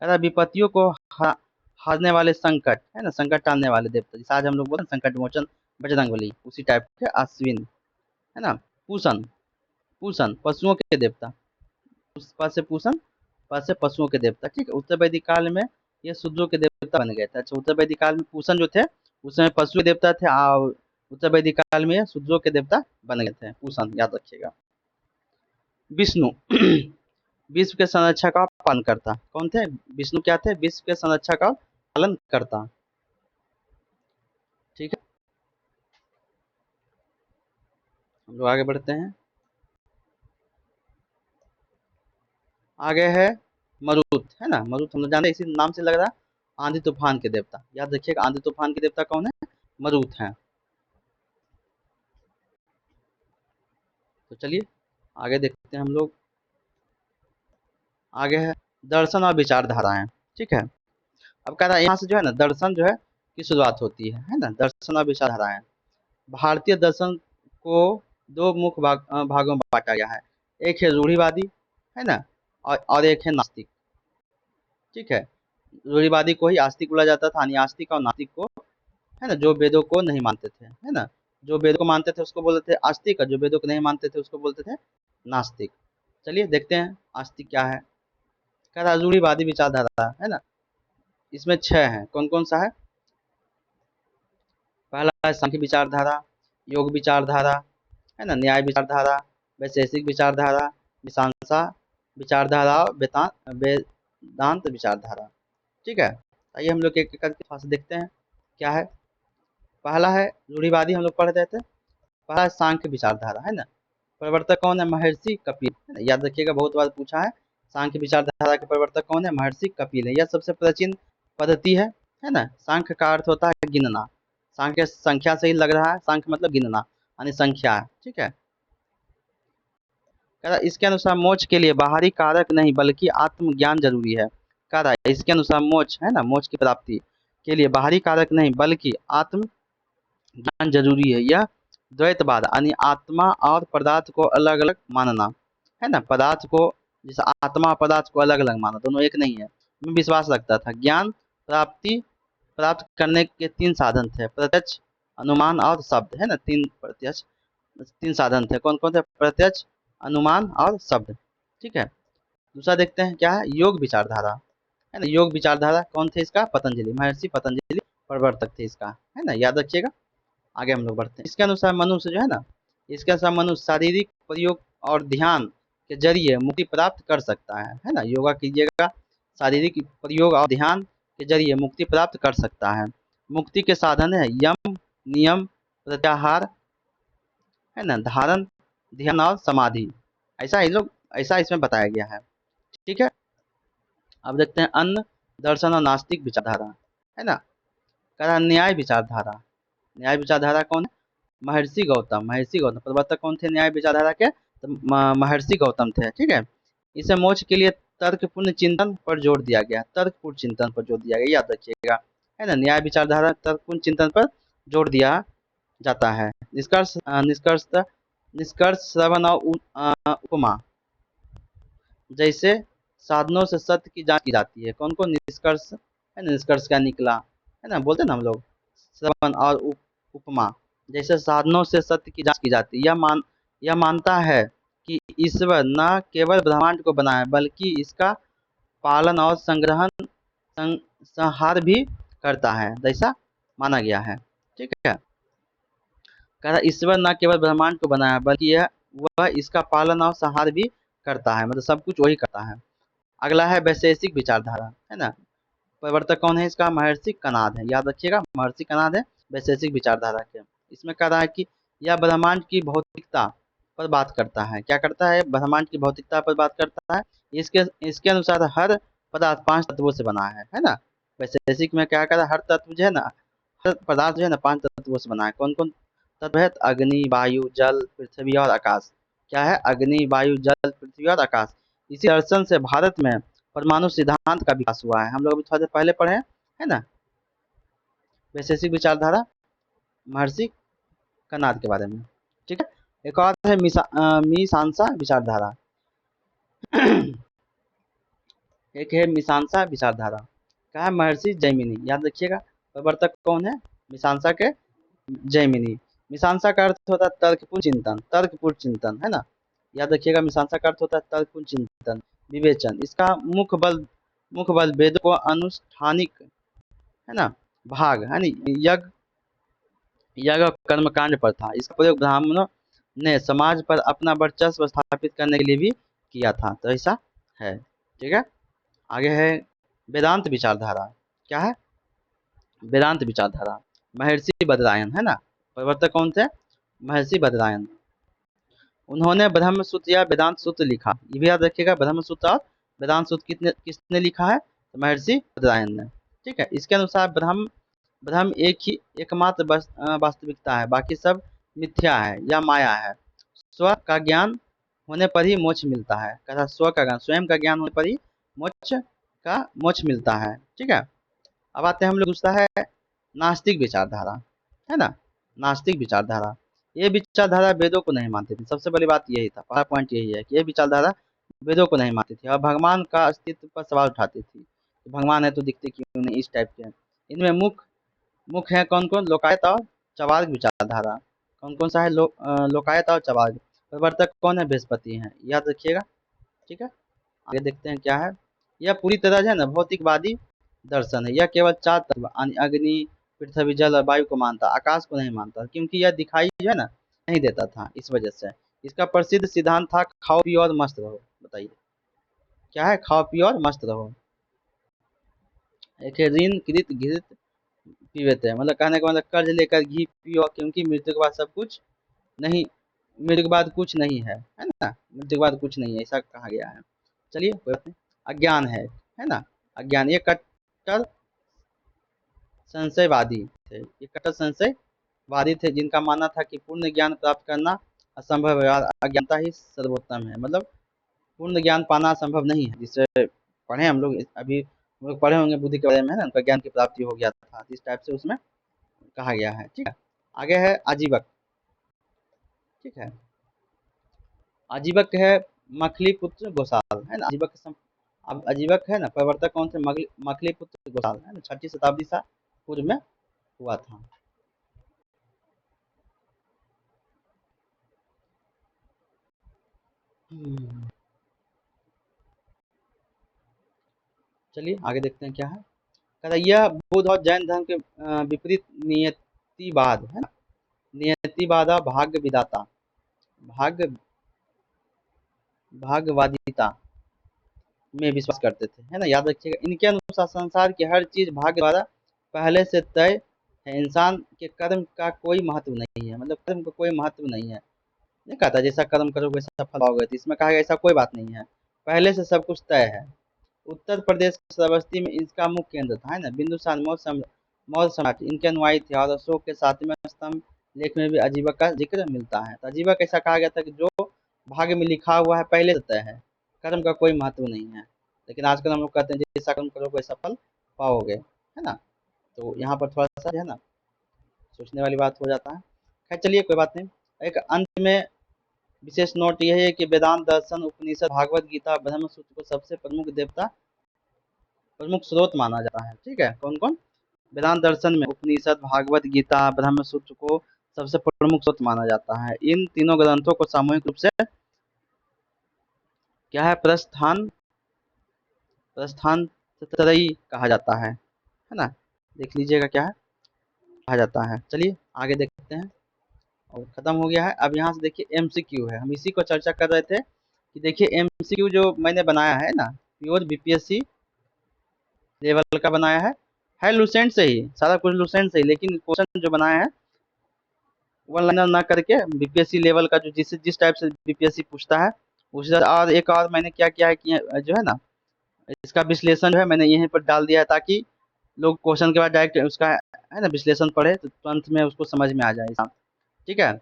कहता विपत्तियों को हारने वाले, संकट, है ना, संकट टालने वाले देवता, जैसे आज हम लोग बोलते हैं संकट मोचन बजरंगबली, उसी टाइप के अश्विन, है ना। पूषण, पूषण पशुओं के देवता, उस पास से पूषण, पास से पशुओं के देवता, ठीक है। उत्तर वैदिक काल में ये शूद्रों के देवता बन गए थे। अच्छा, उत्तर वैदिक काल में पूषण जो थे उस समय पशु के देवता थे, और उत्तर वैदिक काल में शूद्रों के देवता बन गए थे पूषण, याद रखिएगा। विष्णु विश्व के संरक्षक का पालन करता, कौन थे, विष्णु क्या थे, विश्व के संरक्षक का पालन करता, ठीक है। हम लोग आगे बढ़ते हैं। आगे है मरुत, है ना, मरुत हम लोग जानते हैं, इसी नाम से लग रहा है आंधी तूफान के देवता, याद रखिएगा। आंधी तूफान के देवता कौन है, मरुत है। तो चलिए आगे देखते हैं हम लोग। आगे है दर्शन और विचारधाराएं, ठीक है। अब कह रहा है यहाँ से जो है ना दर्शन जो है की शुरुआत होती है ना, दर्शन और विचारधाराएं। भारतीय दर्शन को दो मुख्य भागों में बांटा गया है, एक है रूढ़िवादी, है ना, और एक है नास्तिक, ठीक है। रूढ़िवादी को ही आस्तिक बोला जाता था, यानी आस्तिक और नास्तिक को, है ना, जो वेदों को नहीं मानते थे, है ना, जो वेदों को मानते थे उसको बोलते थे आस्तिक, और जो वेदों को नहीं मानते थे उसको बोलते थे नास्तिक। चलिए देखते हैं आस्तिक क्या है। कह रहा रूढ़िवादी विचारधारा, है ना, इसमें 6 है, कौन कौन सा है। पहला है सांख्य विचारधारा, योग विचारधारा, है ना, न्याय विचारधारा, वैशेषिक विचारधारा, मीमांसा विचारधारा, वेदांत विचारधारा, ठीक है। आइए हम लोग एक एक करके थोड़ा सा देखते हैं क्या है। पहला है रूढ़िवादी, हम लोग पढ़ रहे थे। पहला है सांख्य विचारधारा, है ना, प्रवर्तक कौन है, महर्षि कपिल, है ना, याद रखिएगा, बहुत बार पूछा है। सांख्य विचारधारा के प्रवर्तक कौन है, महर्षि कपिल है। यह सबसे प्राचीन पद्धति है ना। सांख्य का अर्थ होता है गिनना, सांख्य संख्या से ही लग रहा है, सांख्य मतलब गिनना यानी संख्या है, ठीक है। कह रहा इसके अनुसार मोक्ष के लिए बाहरी कारक नहीं बल्कि आत्मज्ञान जरूरी है। कह रहा है इसके अनुसार मोक्ष, है ना, मोक्ष की प्राप्ति के लिए बाहरी कारक नहीं बल्कि आत्म ज्ञान जरूरी है। यह द्वैतवाद यानी आत्मा और पदार्थ को अलग अलग मानना, है ना, पदार्थ को जैसे आत्मा पदार्थ को अलग अलग मानना, दोनों एक नहीं है, मैं विश्वास रखता था। ज्ञान प्राप्ति प्राप्त करने के 3 साधन थे, प्रत्यक्ष, अनुमान और शब्द, है ना, 3 साधन थे, कौन कौन थे, प्रत्यक्ष, अनुमान और शब्द, ठीक है। दूसरा देखते हैं क्या है, योग विचारधारा, है ना, योग विचारधारा कौन थे इसका, पतंजलि, महर्षि पतंजलि प्रवर्तक थे इसका, है ना, याद रखिएगा। आगे हम लोग बढ़ते हैं। इसके अनुसार मनुष्य जो है ना, इसके अनुसार मनुष्य शारीरिक प्रयोग और ध्यान के जरिए मुक्ति प्राप्त कर सकता है ना, योगा कीजिएगा, शारीरिक प्रयोग और ध्यान के जरिए मुक्ति प्राप्त कर सकता है। मुक्ति के साधन है यम, नियम, प्रत्याहार, है ना, धारण, ध्यान और समाधि, ऐसा इसमें बताया गया है, ठीक है। अब देखते हैं अन्न, दर्शन और नास्तिक विचारधारा, है ना। कह रहा न्याय विचारधारा, न्याय विचारधारा कौन है, महर्षि गौतम, महर्षि गौतम प्रवर्तक कौन थे न्याय विचारधारा के, तो महर्षि गौतम थे, ठीक है। इसे मोक्ष के लिए तर्कपूर्ण चिंतन पर जोर दिया गया, तर्कपूर्ण चिंतन पर जोर दिया गया, याद रखिएगा, है ना, न्याय विचारधारा तर्कपूर्ण चिंतन पर जोर दिया जाता है। निष्कर्ष श्रवण और उपमा जैसे साधनों से सत्य की जांच की जाती है, कौन कौन, निष्कर्ष, है ना, निष्कर्ष क्या निकला, है ना, बोलते हैं ना हम लोग, श्रवण और उपमा जैसे साधनों से सत्य की जांच की जाती है। यह मानता है कि ईश्वर न केवल ब्रह्मांड को बनाया बल्कि इसका पालन और संहार भी करता है, जैसा माना गया है, ठीक है। कह रहा ईश्वर न केवल ब्रह्मांड को बनाया बल्कि वह इसका पालन और संहार भी करता है, मतलब सब कुछ वही करता है। अगला है वैशेषिक विचारधारा, है ना, प्रवर्तक कौन है इसका, महर्षि कणाद है, याद रखिएगा, महर्षि कणाद है वैशेषिक विचारधारा के। इसमें कह रहा है कि यह ब्रह्मांड की भौतिकता पर बात करता है। क्या करता है? ब्रह्मांड की भौतिकता पर बात करता है। इसके इसके अनुसार हर पदार्थ 5 तत्वों से बना है ना। वैशेषिक में क्या करा, हर तत्व जो है ना, हर पदार्थ जो है ना 5 तत्वों से बना है। कौन कौन तत्व है? अग्नि, वायु, जल, पृथ्वी और आकाश। क्या है? अग्नि, वायु, जल, पृथ्वी और आकाश। इसी दर्शन से भारत में परमाणु सिद्धांत का विकास हुआ है। हम लोग अभी थोड़ा देर पहले पढ़े हैं, है ना, वैशेषिक विचारधारा महर्षि कणाद के बारे में। ठीक है। एक और है मीमांसा विचारधारा। एक है मीमांसा विचारधारा। क्या है? महर्षि जैमिनी। याद रखिएगा, प्रवर्तक कौन है मीमांसा के? जैमिनी। मीमांसा का अर्थ होता है तर्कपूर्ण चिंतन, तर्कपूर्ण चिंतन, है ना। याद रखिएगा, मीमांसा का अर्थ होता है तर्कपूर्ण चिंतन, विवेचन। इसका मुख्य बल वेदों को अनुष्ठानिक, है ना, भाग, है ना, यज्ञ यज्ञ और कर्मकांड पर था। इसका प्रयोग ब्राह्मणों ने समाज पर अपना वर्चस्व स्थापित करने के लिए भी किया था। तो ऐसा है। ठीक है। आगे है वेदांत विचारधारा। क्या है? वेदांत विचारधारा महर्षि बदरायन, है ना। प्रवर्तक कौन थे? महर्षि बदरायन। उन्होंने ब्रह्म सूत्र या वेदांत सूत्र लिखा। ये भी याद रखिएगा, ब्रह्म सूत्र और वेदांत सूत्र किसने लिखा है? तो महर्षि बदरायन ने। ठीक है। इसके अनुसार ब्रह्म ब्रह्म एकमात्र वास्तविकता है, बाकी सब मिथ्या है या माया है। स्व का ज्ञान होने पर ही मोक्ष मिलता है। कहा स्व का ज्ञान, स्वयं का ज्ञान होने पर ही मोक्ष मिलता है। ठीक है। अब आते हैं हम लोग, दूसरा है नास्तिक विचारधारा, है ना। नास्तिक विचारधारा, ये विचारधारा वेदों को नहीं मानती थी। सबसे बड़ी बात यही था, पहला पॉइंट यही है कि ये विचारधारा वेदों को नहीं मानती थी और भगवान का अस्तित्व पर सवाल उठाती थी। भगवान है तो दिखते क्यों नहीं, इस टाइप के। इनमें मुख्य है कौन कौन? लोकायत और चवार्ग विचारधारा। कौन कौन सा है? लोकायत और चवार्ग। प्रवर्तक कौन है? बृहस्पति हैं, याद रखिएगा। ठीक है। आगे देखते हैं क्या है। यह पूरी तरह जो है ना भौतिकवादी दर्शन है। यह केवल 4 तत्व अग्नि, पृथ्वी, जल और वायु को मानता, आकाश को नहीं मानता, क्योंकि यह दिखाई जो है ना नहीं देता था, इस वजह से। इसका प्रसिद्ध सिद्धांत था खाओ पियो और मस्त रहो। बताइए क्या है? खाओ पियो और मस्त रहो। एक है ऋण कृत घृत पीबते हैं, मतलब कहने का मतलब कर्ज लेकर घी पियो, क्योंकि मृत्यु के बाद सब कुछ नहीं, मृत्यु के बाद कुछ नहीं है ना। मृत्यु के बाद कुछ नहीं है, ऐसा कहा गया है। चलिए कोई बात नहीं। अज्ञान है ना। अज्ञान, ये कट्टर संशयवादी थे। ये कट्टर संशयवादी थे, जिनका मानना था कि पूर्ण ज्ञान प्राप्त करना असंभव है और अज्ञानता ही सर्वोत्तम है। मतलब पूर्ण ज्ञान पाना संभव नहीं है। जिससे पढ़े हम लोग, अभी हम लोग पढ़े होंगे बुद्धि के बारे में, है ना, उनका ज्ञान की प्राप्ति हो गया था, इस टाइप से उसमें कहा गया है। ठीक है। आगे है आजीवक। ठीक है। आजीवक है मखली पुत्र गोसाल, है ना। अब आजीवक है ना, प्रवर्तक कौन थे? मखली पुत्र गोसाल, है ना। 6ठी शताब्दी सा पूर्व में हुआ था। चलिए आगे देखते हैं क्या है। कहता है, यह बौद्ध और जैन धर्म के विपरीत नियतिवाद, है ना। नियतिवाद और भाग्य विधाता, भाग्य भाग्यवादिता में विश्वास करते थे, है ना। याद रखिएगा, इनके अनुसार संसार की हर चीज भाग्य द्वारा पहले से तय है। इंसान के कर्म का कोई महत्व नहीं है, मतलब कर्म का कोई महत्व नहीं है। नहीं कहता जैसा कर्म करोगे वैसा फल पाओगे, तो इसमें कहा गया ऐसा कोई बात नहीं है, पहले से सब कुछ तय है। उत्तर प्रदेश की श्रावस्ती में इसका मुख्य केंद्र था, है ना। बिंदुसार मौर्य सम्राट इनके अनुयायी थे और अशोक के 7वें स्तंभ लेख में भी अजीवक का जिक्र मिलता है। तो अजीवक ऐसा कहा गया था कि जो भाग्य में लिखा हुआ है पहले से तय है, कर्म का कोई महत्व नहीं है। लेकिन आजकल हम लोग कहते हैं जैसा कर्म करोगे वैसा फल पाओगे, है ना। तो यहाँ पर थोड़ा सा जो है ना सोचने वाली बात हो जाता है। खैर चलिए कोई बात नहीं। एक अंत में विशेष नोट यह है कि वेदांत दर्शन, उपनिषद, भागवत गीता, ब्रह्म सूत्र को सबसे प्रमुख स्रोत माना जाता है। ठीक है। कौन कौन? वेदांत दर्शन में उपनिषद, भागवत गीता, ब्रह्म सूत्र को सबसे प्रमुख स्रोत माना जाता है। इन तीनों ग्रंथों को सामूहिक रूप से क्या है? प्रस्थान त्रयी कहा जाता है ना। देख लीजिएगा क्या है कहा जाता है। चलिए आगे देखते हैं। और खत्म हो गया है। अब यहाँ से देखिए एमसीक्यू है, हम इसी को चर्चा कर रहे थे कि देखिए एमसीक्यू जो मैंने बनाया है ना, प्योर बीपीएससी लेवल का बनाया है लुसेंट से ही, सारा कुछ लुसेंट से ही, लेकिन क्वेश्चन जो बनाया है वन लाइनर ना करके बीपीएससी लेवल का जो जिस टाइप से बीपीएससी पूछता है उसी तरह। और एक और मैंने क्या किया है कि जो है ना, इसका विश्लेषण जो है मैंने यहीं पर डाल दिया है, ताकि लोग क्वेश्चन के बाद डायरेक्ट उसका है ना विश्लेषण पढ़े तो तुरंत में उसको समझ में आ जाए। ठीक है,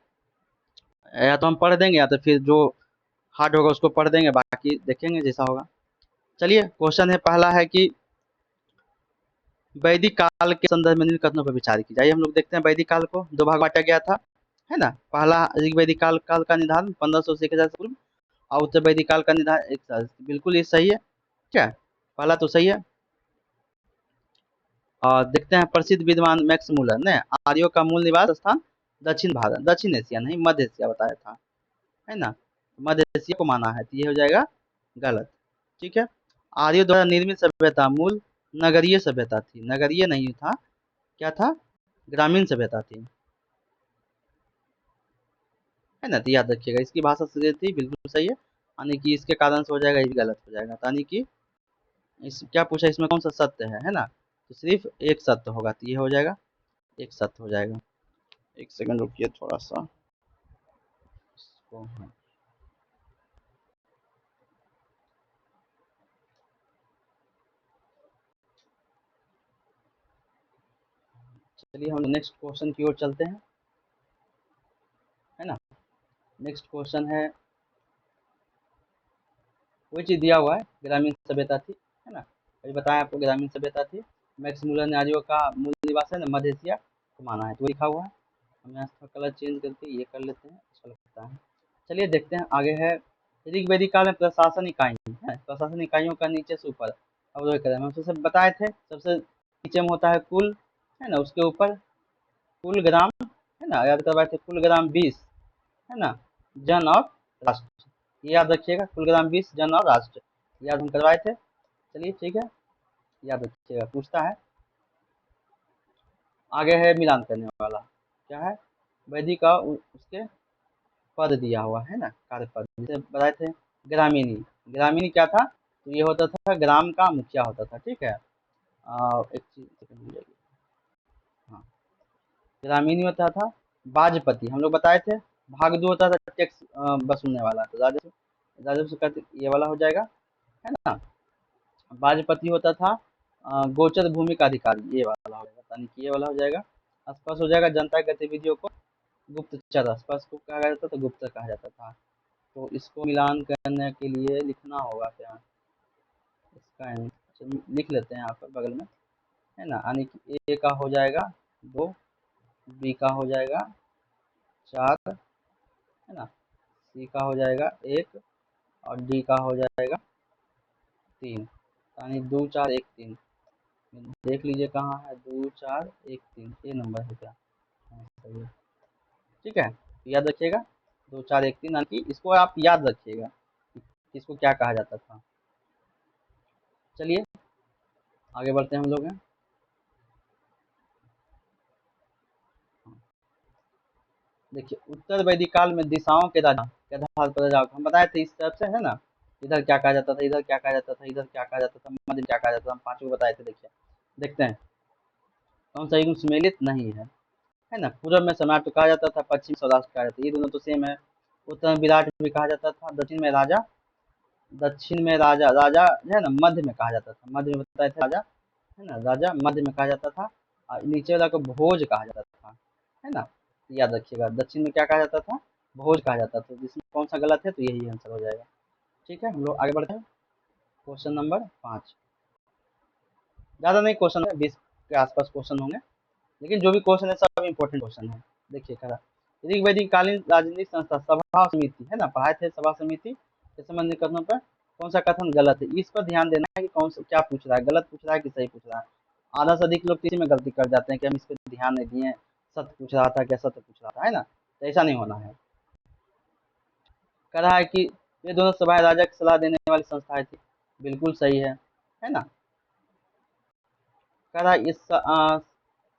या तो हम पढ़ देंगे या तो फिर जो हार्ड होगा उसको पढ़ देंगे, बाकी देखेंगे जैसा होगा। चलिए, क्वेश्चन है पहला है कि वैदिक काल के संदर्भ में निम्न कथनों पर विचार की जाए। हम लोग देखते हैं वैदिक काल को दो भाग बांटा गया था, है ना। पहला वैदिक काल काल का निधान 1500 से 1000 पूर्व, और उत्तर वैदिक काल का निधान 1000। बिल्कुल ये सही है, क्या है? पहला तो सही है। और देखते हैं प्रसिद्ध विद्वान मैक्स मूलर ने आर्यों का मूल निवास स्थान दक्षिण भारत, दक्षिण एशिया नहीं मध्य एशिया बताया था, है ना। मध्य एशिया को माना है, तो ये हो जाएगा गलत। ठीक है, आर्यों द्वारा निर्मित सभ्यता मूल नगरीय सभ्यता थी, नगरीय नहीं था, क्या था? ग्रामीण सभ्यता थी, है ना। तो याद रखिएगा, इसकी भाषा सही थी, बिल्कुल सही है। यानी कि इसके कारण से हो जाएगा, ये भी गलत हो जाएगा। यानी कि इस क्या पूछा, इसमें कौन सा सत्य है ना। तो सिर्फ एक सत्य होगा, तो ये हो जाएगा, एक सत्य हो जाएगा। एक सेकंड रुकिए थोड़ा सा इसको, हाँ। चलिए हम नेक्स्ट क्वेश्चन की ओर चलते हैं, है ना। नेक्स्ट क्वेश्चन है, कोई चीज दिया हुआ है ग्रामीण सभ्यता थी, है ना। अभी बताया आपको ग्रामीण सभ्यता थी। मैक्स मूलर ने आर्यों का मूल निवास है ना मध्य एशिया को माना है, तो लिखा हुआ है। हम यहाँ इसका कलर चेंज करके ये कर लेते हैं, अच्छा लगता है। चलिए देखते हैं आगे है, ऋग वैदिक काल में प्रशासन इकाई है, प्रशासन इकाइयों का नीचे से ऊपर अवरोध करें। हम सबसे बताए थे, सबसे नीचे में होता है कुल, है ना, उसके ऊपर कुल ग्राम, है ना, याद करवाए थे कुल ग्राम 20, है ना, जन और राष्ट्र। ये याद रखिएगा, कुल ग्राम 20 जन और राष्ट्र, याद हम करवाए थे। चलिए ठीक है, याद रखिएगा, पूछता है। आगे है मिलान करने वाला, क्या है? वैदिक का उसके पद दिया हुआ है ना, कार्य पद, जैसे बताए थे ग्रामीणी। ग्रामीणी क्या था? तो ये होता था ग्राम का मुखिया होता था, ठीक है। एक चीज सेकंड मिल जाएगी, हाँ। ग्रामीणी होता था बाजपति, हम लोग बताए थे। भाग दो होता था टैक्स वसूलने वाला, तो राजस्व, राजस्व का ये वाला हो जाएगा, है ना। बाजपति होता था गोचर भूमि का अधिकारी, ये वाला हो जाएगा, यानी कि ये वाला हो जाएगा। स्पर्श हो जाएगा जनता की गतिविधियों को गुप्तचर, स्पर्श को कहा जाता था, गुप्त कहा जाता था। तो इसको मिलान करने के लिए लिखना होगा क्या, इसका लिख लेते हैं यहाँ पर बगल में, है ना। यानी कि ए का हो जाएगा 2, बी का हो जाएगा 4, है ना, सी का हो जाएगा 1, और डी का हो जाएगा 3। यानी 2 4 1 3, देख लीजिए कहाँ है, 2 4 1 3, ये नंबर है क्या? हाँ, सही है। ठीक है, तो याद रखिएगा 2 4 1 3, यानी कि इसको आप याद रखिएगा कि इसको क्या कहा जाता था। चलिए आगे बढ़ते हैं हम लोग हैं। देखिए, उत्तर वैदिक काल में दिशाओं के राजा के आधार पर राजाओं को हम बताए थे, इस तरफ से है ना, इधर क्या कहा जाता था, इधर क्या कहा जाता था, इधर क्या कहा जाता था, मध्य में क्या कहा जाता था, हम पांचों बताए थे। देखिए देखते हैं कौन सा युग सुमेलित नहीं है ना। पूर्व में सम्राट तो कहा जाता था, पश्चिम सौराष्ट्र कहा जाता था, ये दोनों तो सेम है। उत्तर में विराट भी कहा जाता था, दक्षिण में राजा, दक्षिण में राजा, राजा जो है ना मध्य में कहा जाता था, मध्य में बताए थे राजा, है ना, राजा मध्य में कहा जाता था। और नीचे वाला को भोज कहा जाता था, है ना। याद रखिएगा, दक्षिण में क्या कहा जाता था? भोज कहा जाता था, जिसमें कौन सा गलत है, तो यही आंसर हो जाएगा। ठीक है, हम लोग आगे बढ़ते हैं। क्वेश्चन नंबर 5, ज़्यादा नहीं क्वेश्चन है, 20 के आसपास क्वेश्चन होंगे, लेकिन जो भी क्वेश्चन है सब इंपॉर्टेंट क्वेश्चन है। देखिए करा, ऋग वैदिक कालीन राजनीतिक संस्था सभा और समिति, है ना, पढ़ाए थे सभा समिति के संबंधित कथनों पर कौन सा कथन गलत है, इस पर ध्यान देना है कि कौन सा क्या पूछ रहा है, गलत पूछ रहा है कि सही पूछ रहा है। आधा से अधिक लोग किसी में गलती कर जाते हैं कि हम इस पर ध्यान नहीं दिए, सत्य पूछ रहा था क्या सत्य पूछ रहा था, है ना। तो ऐसा नहीं होना है। कह रहा है कि ये दोनों सभाएं राजा की सलाह देने वाली संस्थाएं थी, बिल्कुल सही है ना। कह रहा है इस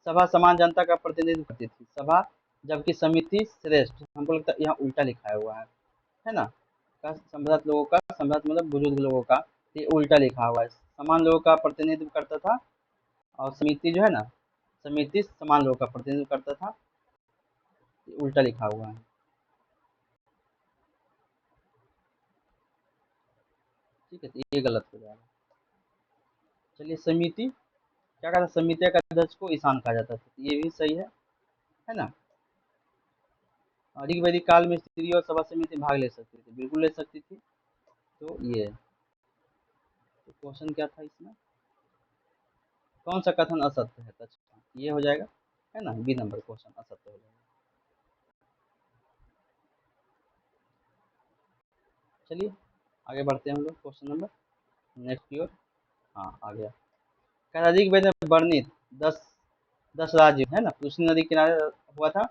सभा समान जनता का प्रतिनिधित्व करती थी, सभा जबकि समिति श्रेष्ठ, हमको लगता है यहाँ उल्टा लिखा हुआ है ना। का सम्राट लोगों का, सम्राट मतलब बुजुर्ग लोगों का, ये उल्टा लिखा हुआ है। समान लोगों का प्रतिनिधित्व करता था, और समिति जो है ना, समिति समान लोगों का प्रतिनिधित्व करता था। उल्टा लिखा हुआ है। ठीक है, तो ये गलत हो जाएगा। चलिए समिति, क्या कहा था, समिति का अध्यक्ष को ईशान कहा जाता था, तो ये भी सही है ना। ऋग वैदिक काल में स्त्री और सभा समिति भाग ले सकती थी, बिल्कुल ले सकती थी। तो ये तो क्वेश्चन क्या था इसमें, कौन सा कथन असत्य है, अच्छा ये हो जाएगा, है ना, बी नंबर क्वेश्चन असत्य हो जाएगा। चलिए आगे बढ़ते हैं हम लोग क्वेश्चन नंबर नेक्स्ट की ओर। हाँ आ गया, कह ऋग वेद में वर्णित 10 राज्य है ना, कृष्ण नदी किनारे हुआ था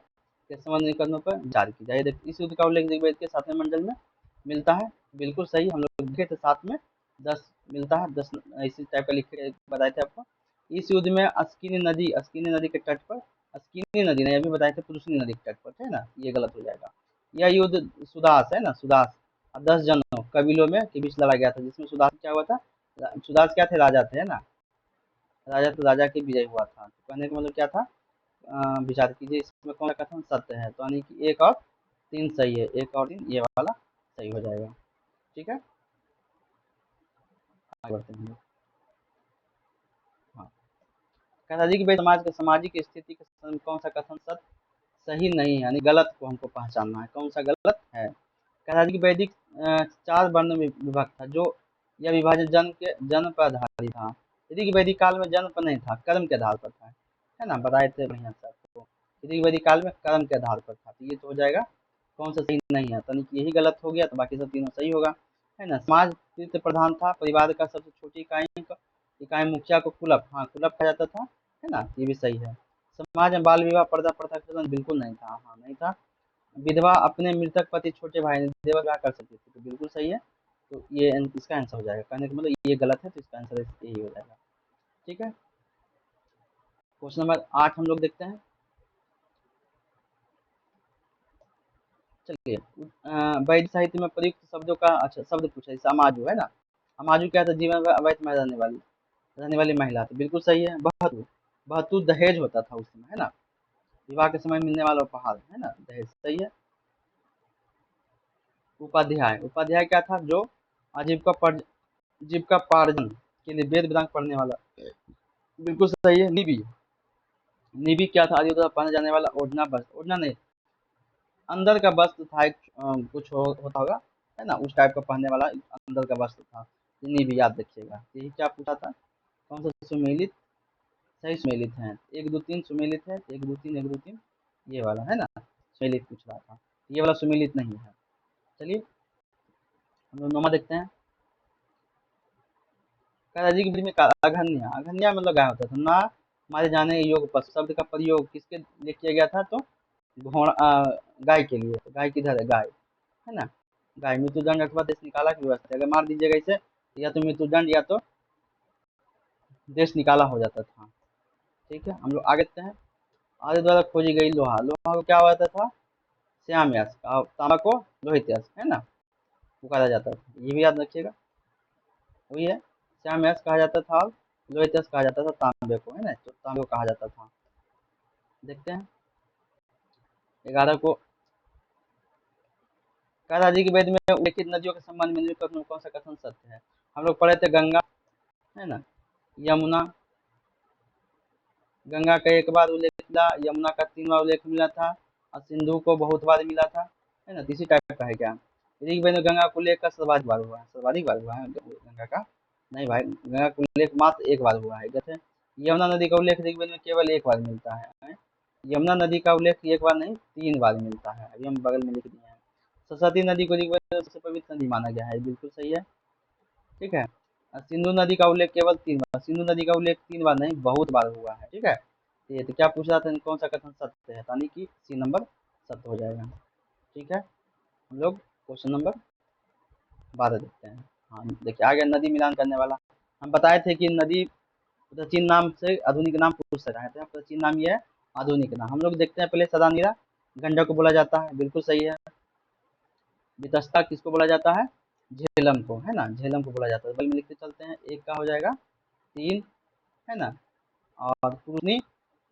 के संबंध निकलने पर जारी की जाए। इस युद्ध का उल्लेख ऋग्वेद के 7वें मंडल में मिलता है, बिल्कुल सही, हम लोग लिखे थे 7 में 10 मिलता है, 10 इसी टाइप का लिखे बताए थे आपको। इस युद्ध में अस्किनी नदी के तट पर, अस्किनी नदी नहीं अभी बताए थे, पुरुषनी नदी के तट पर है ना, ये गलत हो जाएगा। यह युद्ध सुदास है ना, सुदास 10 जनों कबीलों में के बीच लड़ा गया था, जिसमें सुदास क्या हुआ था, सुदास क्या थे, राजा थे, है ना, राजा, तो राजा की विजय हुआ था। तो कहने का मतलब क्या था, विचार कीजिए इसमें कौन सा कथन सत्य है, तो यानी कि 1 और 3 सही है, 1 और 3 ये वाला सही हो जाएगा। ठीक है, आगे बढ़ते हैं। हाँ, कहता जी कि भाई समाज के सामाजिक स्थिति के संबंध कौन सा कथन सत्य सही नहीं है, यानी गलत को हमको पहचानना है, कौन सा गलत है। कहता जी कि वैदिक 4 वर्ण में विभक्त था, जो यह विभाजन जन्म पर आधारित था, यदि कि वैदिक काल में जन्म पर नहीं था, कर्म के आधार पर था, है ना, बताए थे बढ़िया से आपको, यदि वैदिक काल में कर्म के आधार पर था, तो ये तो हो जाएगा कौन सा सही नहीं है, तो यही गलत हो गया, तो बाकी सब तीनों सही होगा, है ना। समाज तृतीय प्रधान था, परिवार का सबसे छोटी इकाई मुखिया को कुलप, हाँ कुलप कहा जाता था, है ना, ये भी सही है। समाज में बाल विवाह पर्दा प्रथा का चलन बिल्कुल नहीं था, हाँ नहीं था। विधवा अपने मृतक पति छोटे भाई ने देवर विवाह कर सकती थी, तो बिल्कुल सही है। तो ये इसका आंसर हो जाएगा, कहने का मतलब ये गलत है, तो इसका आंसर यही हो जाएगा। ठीक है, क्वेश्चन नंबर 8 हम लोग देखते हैं। चलिए वैदिक साहित्य में प्रयुक्त शब्दों का अच्छा शब्द पूछा, जैसे अमाजु है ना, अमाजु क्या था, जीवन में अवैध में रहने वाली महिला थी, बिल्कुल सही है। बहतू, बहतू दहेज होता था उस समय, है ना, विवाह के समय मिलने वाला उपहार, है ना, दहेज सही है। उपाध्याय, उपाध्याय क्या था, जो जीविका पार्जन के लिए वेद वेदांग पढ़ने वाला, बिल्कुल सही है। निबी, निबी क्या था, आदि पहने जाने वाला ओढ़ना, वस्त्र, ओढ़ना नहीं, अंदर का वस्त्र था, एक कुछ होता होगा, है ना, उस टाइप का पहनने वाला अंदर का वस्त्र था, निबी याद रखिएगा। यही क्या पूछा था, कौन सा सुमेलित, सही सुमेलित है, 1 2 3 सुमेलित है, 1 2 3 1 2 3 ये वाला है ना, सुमेलित पूछ रहा था, ये वाला सुमेलित नहीं है। चलिए हम लोग नौमा देखते हैं। जी के में अघन्या, अघन्या मतलब गाय होता था, ना मारे जाने योग्य पशु शब्द का प्रयोग किसके लिए किया गया था, तो गाय के लिए, तो गाय किधर है, गाय है ना, गाय, मृत्युदंड अथवा देश निकाला की व्यवस्था, अगर मार दीजिएगा इसे, या तो मृत्युदंड या तो देश निकाला हो जाता था। ठीक है, हम लोग आगे देखते हैं। आर्य द्वारा खोजी गई लोहा, लोहा को क्या होता था, श्याम यास, तांबा को लोहित यास, है ना, पुकारा जाता था, ये भी याद रखिएगा, वही है, श्याम यास कहा जाता था, और लोहित यास कहा जाता था तांबे को, है ना, तो तांबे को कहा जाता था। देखते हैं 11 को, कहा जी के वेद में उल्लेखित नदियों के संबंध में निम्नलिखित में कौन सा कथन सत्य है। हम लोग पढ़े थे गंगा, है ना, यमुना, गंगा का 1 बार उल्लेख मिला, यमुना का 3 बार उल्लेख मिला था, और सिंधु को बहुत बार मिला था, है ना, इसी टाइप का है क्या। ऋग्वेद में गंगा को उल्लेख का सर्वाधिक बार हुआ है, सर्वाधिक बार हुआ है गंगा का, नहीं भाई, गंगा का उल्लेख मात्र 1 बार हुआ है। जैसे यमुना नदी का उल्लेख ऋग्वेद में केवल 1 बार मिलता है, यमुना नदी का उल्लेख 1 बार नहीं 3 बार मिलता है, अभी हम बगल में लिख दिए हैं। सरस्वती नदी को ऋग्वेद में सबसे पवित्र नदी माना गया है, बिल्कुल सही है। ठीक है, सिंधु नदी का उल्लेख केवल 3 बार, सिंधु नदी का उल्लेख 3 बार नहीं बहुत बार हुआ है। ठीक है, ये तो क्या पूछ रहा था, कौन सा कथन सत्य है, यानी कि सी नंबर सत्य हो जाएगा। ठीक है, हम लोग क्वेश्चन नंबर 12 देखते हैं। हाँ देखिए आ गया, नदी मिलान करने वाला, हम बताए थे कि नदी प्राचीन नाम से आधुनिक नाम पूछ रहे थे, प्राचीन नाम ये है, आधुनिक नाम। हम लोग देखते हैं पहले, सदानीरा गंडक को बोला जाता है, बिल्कुल सही है। वितस्ता किसको बोला जाता है, झेलम को, है ना, झेलम को बोला जाता है, बल में लिखते चलते हैं, 1 का हो जाएगा 3, है ना, और पुरुषनी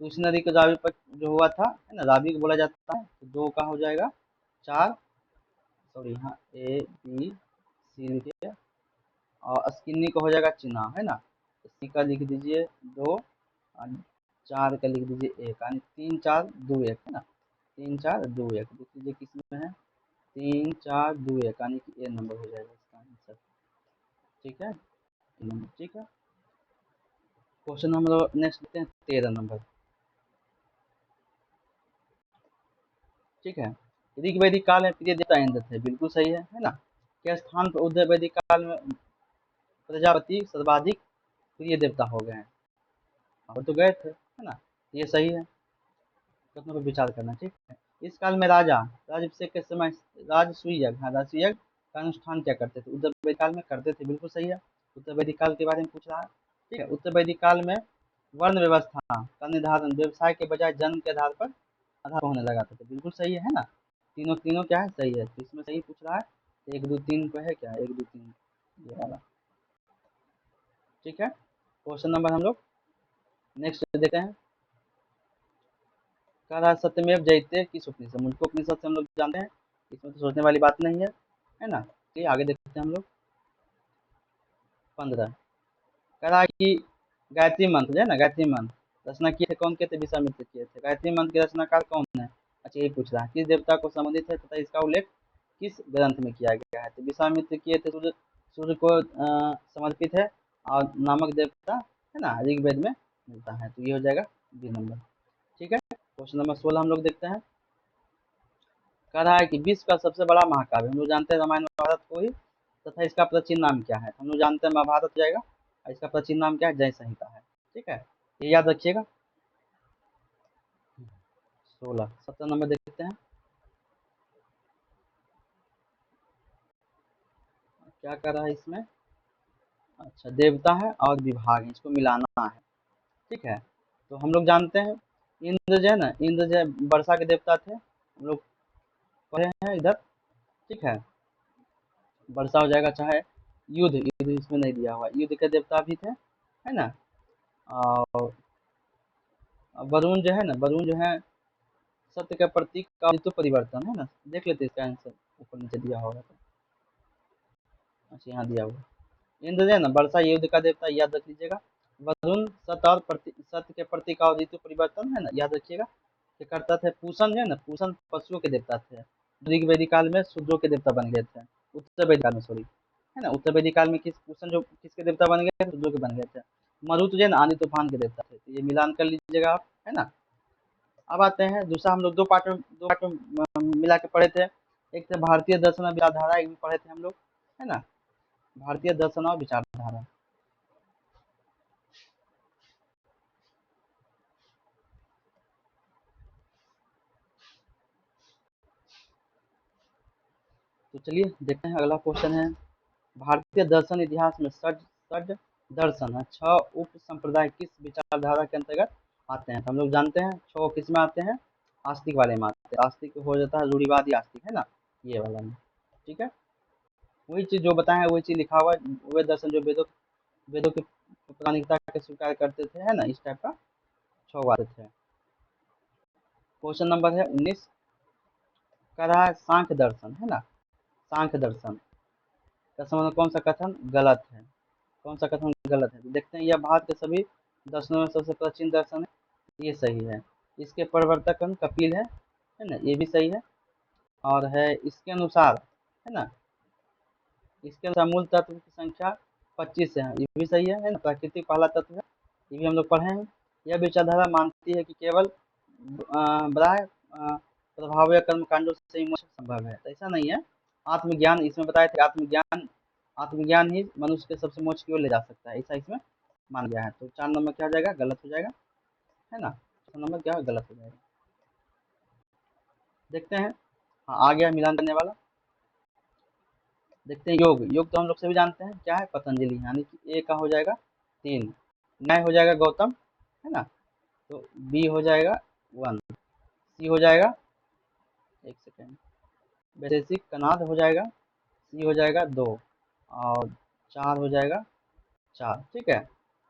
तो उसी नदी के रावी पर जो हुआ था, है ना, रावी को बोला जाता है। तो 2 का हो जाएगा 4, सॉरी यहाँ ए बी सी लिखिए, और स्किन्नी का हो जाएगा चिन्हा, है ना। तो सी का लिख दीजिए 2, और 4 का लिख दीजिए 1, यानी 3 4 2 1, है ना। 3 4 2 1 देख लीजिए किस में है, 3 4 2 1, यानी कि ए नंबर हो जाएगा इसका आंसर। ठीक है, ए नंबर। ठीक है, क्वेश्चन हम लोग नेक्स्ट लेते हैं 13 नंबर। ठीक है, ऋग वैदिक काल में प्रिय देवता इंद्र थे, बिल्कुल सही है ना। के स्थान पर उदय वैदिक काल में प्रजापति सर्वाधिक प्रिय देवता हो गए हैं, और तो गए थे, है ना। ये सही है, कथनों पर विचार करना। ठीक है, इस काल में राजा राजाभिषेक के समय राजसूय यज्ञ, हाँ राजसूय यज्ञ का अनुष्ठान क्या करते थे, उत्तर वैदिक काल में करते थे, बिल्कुल सही है। उत्तर वैदिक काल के बारे में पूछ रहा है। ठीक है, उत्तर वैदिक काल में वर्ण व्यवस्था का निर्धारण व्यवसाय के बजाय जन्म के आधार पर होने लगा था, तो बिल्कुल सही है ना। तीनों तीनों क्या है, सही है। तो इसमें सही पूछ रहा है, 1 2 3 पे है क्या, 1 2 3 ये वाला। ठीक है, क्वेश्चन नंबर हम लोग नेक्स्ट देखते हैं। कह रहा है सत्यमेव जयते किस उपनिषद, मुझको उपनिषद से हम लोग जानते हैं, इसमें तो सोचने वाली बात नहीं है ना। ठीक, आगे देखते हैं हम लोग 15। कह रहा है कि गायत्री मंत्र जो है ना, गायत्री मंत्र रचना किए थे कौन, किए थे, विश्वामित्र किए थे। गायत्री मंत्र के रचनाकार कौन है, अच्छा ये पूछ रहा है। किस देवता को संबंधित है तथा इसका उल्लेख किस ग्रंथ में किया गया है, तो विश्वामित्र किए थे, सूर्य सूर्य को समर्पित है, और नामक देवता है ना ऋग्वेद में मिलता है, तो ये हो जाएगा बी नंबर। ठीक है, क्वेश्चन नंबर 16 हम लोग देखते हैं। कह रहा है कि विश्व का सबसे बड़ा महाकाव्य, हम लोग जानते हैं रामायण महाभारत को ही, तथा इसका प्राचीन नाम क्या है, हम लोग जानते हैं महाभारत हो जाएगा, और इसका प्राचीन नाम क्या है, जय संहिता है। ठीक है, ये याद रखिएगा। 16, 17 नंबर देखते हैं। क्या कर रहा है इसमें, अच्छा देवता है और विभाग है, इसको मिलाना है। ठीक है, तो हम लोग जानते हैं इंद्र जो है ना, इंद्र जो है वर्षा के देवता थे, हम लोग पढ़े हैं इधर। ठीक है, वर्षा हो जाएगा, चाहे युद्ध, युद्ध इसमें नहीं दिया हुआ, युद्ध के देवता भी थे, है ना। और वरुण जो है ना, वरुण जो है सत्य का प्रतीक का ऋतु परिवर्तन, है ना। देख लेते इसका आंसर, ऊपर नीचे दिया होगा तो, अच्छा यहाँ दिया हुआ। इंद्र जो है ना वर्षा युद्ध का देवता, याद रख लीजिएगा। वरुण सत्य और सत्य के प्रतीक और ऋतु परिवर्तन, है ना, याद रखिएगा। क्या करता थे, पूषण जो है ना, पूषण पशुओं के देवता थे, ऋग वैदिक काल में शूद्रों के देवता बन गए थे, उत्तर वैदिक काल में सॉरी, है ना, उत्तर वैदिक काल में किस पूषण जो किसके देवता बन गए थे, शूद्रों के बन गए थे। मरुत जो है ना आंधी तूफान के देवता थे, तो ये मिलान कर लीजिएगा आप, है ना। अब आते हैं दूसरा, हम लोग दो पार्ट में मिला के पढ़े थे। एक थे भारतीय दर्शन और विचारधारा, एक भी पढ़े थे हम लोग, है ना, भारतीय दर्शन और विचारधारा। तो चलिए देखते हैं, अगला क्वेश्चन है, भारतीय दर्शन इतिहास में षड षड दर्शन है, 6 उप संप्रदाय किस विचारधारा के अंतर्गत आते हैं, तो हम लोग जानते हैं 6 किस में आते हैं, आस्तिक वाले में आते हैं। आस्तिक हो जाता है रूढ़िवादी आस्तिक, है ना, ये वाला में। ठीक है, वही चीज जो बताए हैं वही चीज लिखा हुआ है, वे दर्शन जो वेदों वेदों की पौराणिकता के स्वीकार करते थे, है ना, इस टाइप का 6 आते थे। क्वेश्चन नंबर है 19, कह रहा है सांख्य दर्शन, है ना, सांख्य दर्शन का संबंध कौन सा कथन गलत है, कौन सा कथन गलत है, तो देखते हैं, यह भारत के सभी दर्शनों में सबसे प्राचीन दर्शन है, ये सही है। इसके प्रवर्तक कौन, कपिल है ना, ये भी सही है। और है इसके अनुसार, है ना, इसके अनुसार मूल तत्व की संख्या 25 है, ये भी सही है ना, प्राकृतिक पहला तत्व है, ये भी हम लोग पढ़े हैं। यह विचारधारा मानती है कि केवल बराह प्रभाव या कर्म कांडों से ही मोक्ष संभव है, तो ऐसा नहीं है। आत्मज्ञान इसमें बताया था, आत्मज्ञान आत्मज्ञान ही मनुष्य के सबसे मोक्ष की ओर ले जा सकता है, ऐसा इसमें माना गया है। तो 4 नंबर क्या हो जाएगा, गलत हो जाएगा, है ना, 4 नंबर क्या है, गलत हो जाएगा। देखते हैं, हाँ आ गया मिलान करने वाला। देखते हैं योग, योग तो हम लोग सभी जानते हैं क्या है, पतंजलि, यानी कि ए का हो जाएगा 3, न्याय हो जाएगा गौतम, है ना, तो बी हो जाएगा 1, सी हो जाएगा, एक सेकेंड, वैशेषिक कनाद हो जाएगा, सी हो जाएगा 2, और 4 हो जाएगा 4। ठीक है,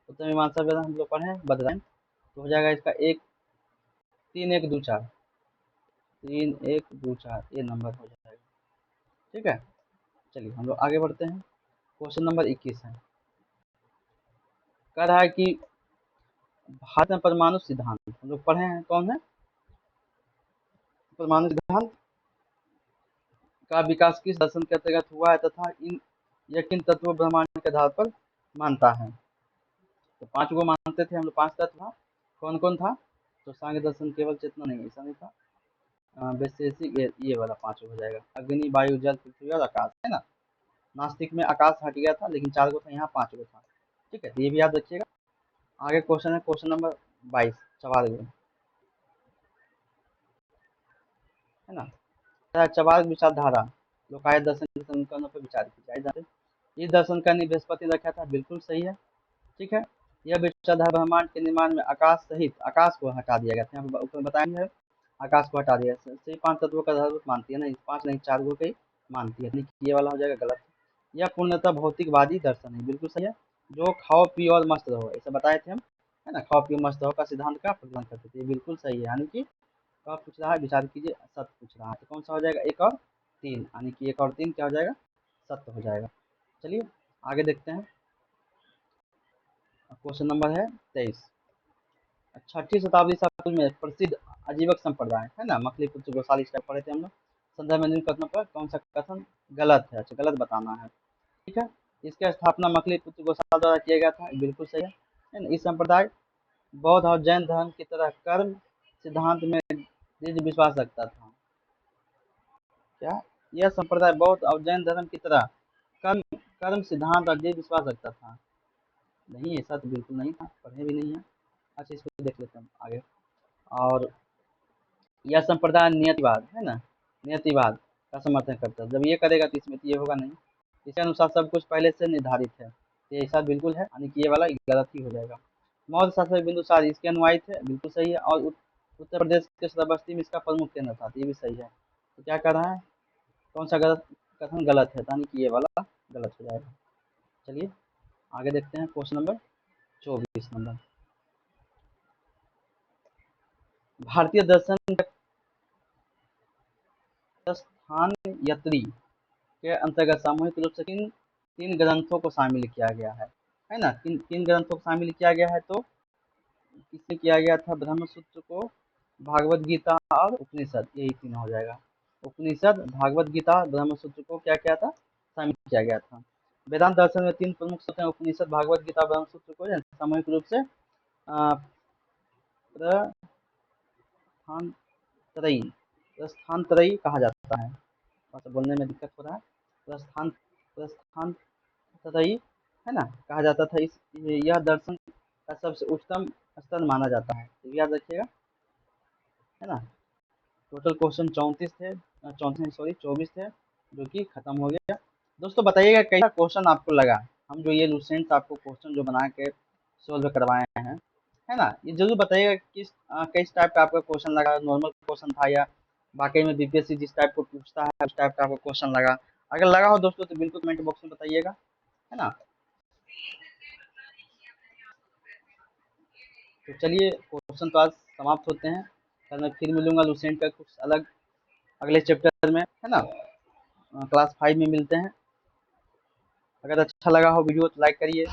उत्तर मीमांसा वेदांत हम लोग पढ़े हैं, बदलायन, तो हो जाएगा इसका 1 3 1 2 4, 3 1 2 4 ये नंबर हो जाएगा। ठीक है, चलिए हम लोग आगे बढ़ते हैं। क्वेश्चन नंबर 21 है, कह रहा है कि भारत में परमाणु सिद्धांत हम लोग पढ़े हैं, कौन है? परमाणु सिद्धांत का विकास किस दर्शन के अंतर्गत हुआ है तथा यह किन तत्वों ब्रह्मांड के आधार पर मानता है? तो 5 को मानते थे हम लोग, 5 तत्व था। कौन कौन था? तो सांख्य दर्शन केवल चेतना नहीं, ऐसा नहीं था। वैशेषिक ये वाला 5 हो जाएगा, अग्नि वायु जल पृथ्वी और आकाश, है ना। नास्तिक में आकाश हट गया था, लेकिन 4 को था, यहाँ 5 को था। ठीक है, तो ये भी याद रखिएगा। आगे क्वेश्चन है, क्वेश्चन नंबर 22 चवार्ग, है ना। चवार्ग विचारधारा लोकायत दर्शन के समीकरणों पर विचार की जाए। इस दर्शन का नींव बृहस्पति रखा था, बिल्कुल सही है। ठीक है, यह विचारधारा ब्रह्मांड के निर्माण में आकाश सहित, आकाश को हटा दिया गया था, यहाँ ऊपर बताया है, आकाश को हटा दिया। सही 5 तत्वों का आधारभूत मानती है ना, 5 नहीं 4 को ही मानती है, नहीं ये वाला हो जाएगा गलत। यह पूर्णतः भौतिकवादी दर्शन है, बिल्कुल सही है। जो खाओ पियो और मस्त रहो, ऐसा बताए थे हम, है ना, खाओ पियो मस्त रहो का सिद्धांत का प्रदान करते थे, बिल्कुल सही है। यानी कि आप पूछ रहा है, विचार कीजिए, सत्य पूछ रहा है, तो कौन सा हो जाएगा? 1 और 3, यानी कि 1 और 3 क्या हो जाएगा? सत्य हो जाएगा। चलिए आगे देखते हैं, क्वेश्चन नंबर है 23। 6ठी शताब्दी ईसा में प्रसिद्ध आजीवक संप्रदाय, है ना, मछलीपुत्र गोसाली इसका पढ़े थे हम लोग। संदर्भ में निम्न कथनों पर कौन सा कथन गलत है? अच्छा, गलत बताना है। ठीक है, इसका स्थापना मछलीपुत्र गोसाल द्वारा किया गया था, बिल्कुल सही है ना। इस संप्रदाय बौद्ध और जैन धर्म की तरह कर्म सिद्धांत में दृढ़ विश्वास रखता था। क्या? यह संप्रदाय बौद्ध और जैन धर्म की तरह कर्म कर्म सिद्धांत और दृढ़ विश्वास रखता था? नहीं, ऐसा तो बिल्कुल नहीं था, पढ़े भी नहीं है। अच्छा, इसको देख लेते हैं आगे। और यह संप्रदाय नियतिवाद, है ना, नियतिवाद का समर्थन करता है। जब ये करेगा तो इसमें तो ये होगा नहीं। इसके अनुसार सब कुछ पहले से निर्धारित है, तो ऐसा बिल्कुल है, यानी कि ये वाला गलत ही हो जाएगा। मौर्य शासक बिंदुसार इसके अनुयायी थे, बिल्कुल सही है। और उत्तर प्रदेश के श्रावस्ती में इसका प्रमुख केंद्र था, ये भी सही है। तो क्या कर रहा है, कौन सा गलत कथन गलत है, यानी कि ये वाला गलत हो जाएगा। चलिए आगे देखते हैं, क्वेश्चन नंबर 24 नंबर, भारतीय दर्शन स्थान यत्री के अंतर्गत सामूहिक रूप से किन 3 ग्रंथों को शामिल किया गया है ना। किन ग्रंथों को शामिल किया गया है? तो किससे किया गया था? ब्रह्मसूत्र को, भागवत गीता और उपनिषद, यही 3 हो जाएगा। उपनिषद, भागवत गीता, ब्रह्मसूत्र को क्या किया था? शामिल किया गया था। वेदांत दर्शन में 3 प्रमुख सूत्र हैं, उपनिषद, भागवत गीता, ब्रह्मसूत्र को सामूहिक रूप से प्रस्थानत्रयी प्रस्थानत्रयी कहा जाता है। बोलने में दिक्कत हो रहा है। प्रस्थानत्रयी, है ना, कहा जाता था। यह दर्शन का सबसे उच्चतम स्तर माना जाता है, तो याद रखिएगा, है ना। टोटल क्वेश्चन 34 थे, 24 थे, जो कि खत्म हो गया। दोस्तों बताइएगा कैसा क्वेश्चन आपको लगा, हम जो ये लूसेंट्स आपको क्वेश्चन जो बना के सोल्व करवाए हैं, है ना। ये जरूर बताइएगा किस टाइप का आपका क्वेश्चन लगा, नॉर्मल क्वेश्चन था या वाकई में बीपीएससी जिस टाइप को पूछता है उस टाइप का आपको क्वेश्चन लगा। अगर लगा हो दोस्तों तो बिल्कुल कमेंट बॉक्स में बताइएगा, है ना। तो चलिए क्वेश्चन तो आज समाप्त होते हैं, कल मैं फिर मिलूंगा लूसेंट का कुछ अलग अगले चैप्टर में, है ना। क्लास 5 में मिलते हैं। अगर अच्छा लगा हो वीडियो तो लाइक करिए,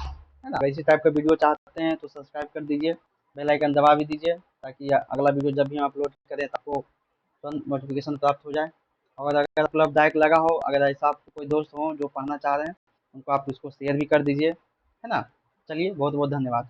है ना। इसी टाइप का वीडियो चाहते हैं तो सब्सक्राइब कर दीजिए, बेल आइकन दबा भी दीजिए, ताकि अगला वीडियो जब भी हम अपलोड करें तो आपको तुरंत नोटिफिकेशन प्राप्त हो जाए। और अगर लाभदायक लगा हो, अगर ऐसा आपको कोई दोस्त हो जो पढ़ना चाह रहे हैं, उनको आप इसको शेयर भी कर दीजिए, है ना। चलिए बहुत बहुत धन्यवाद।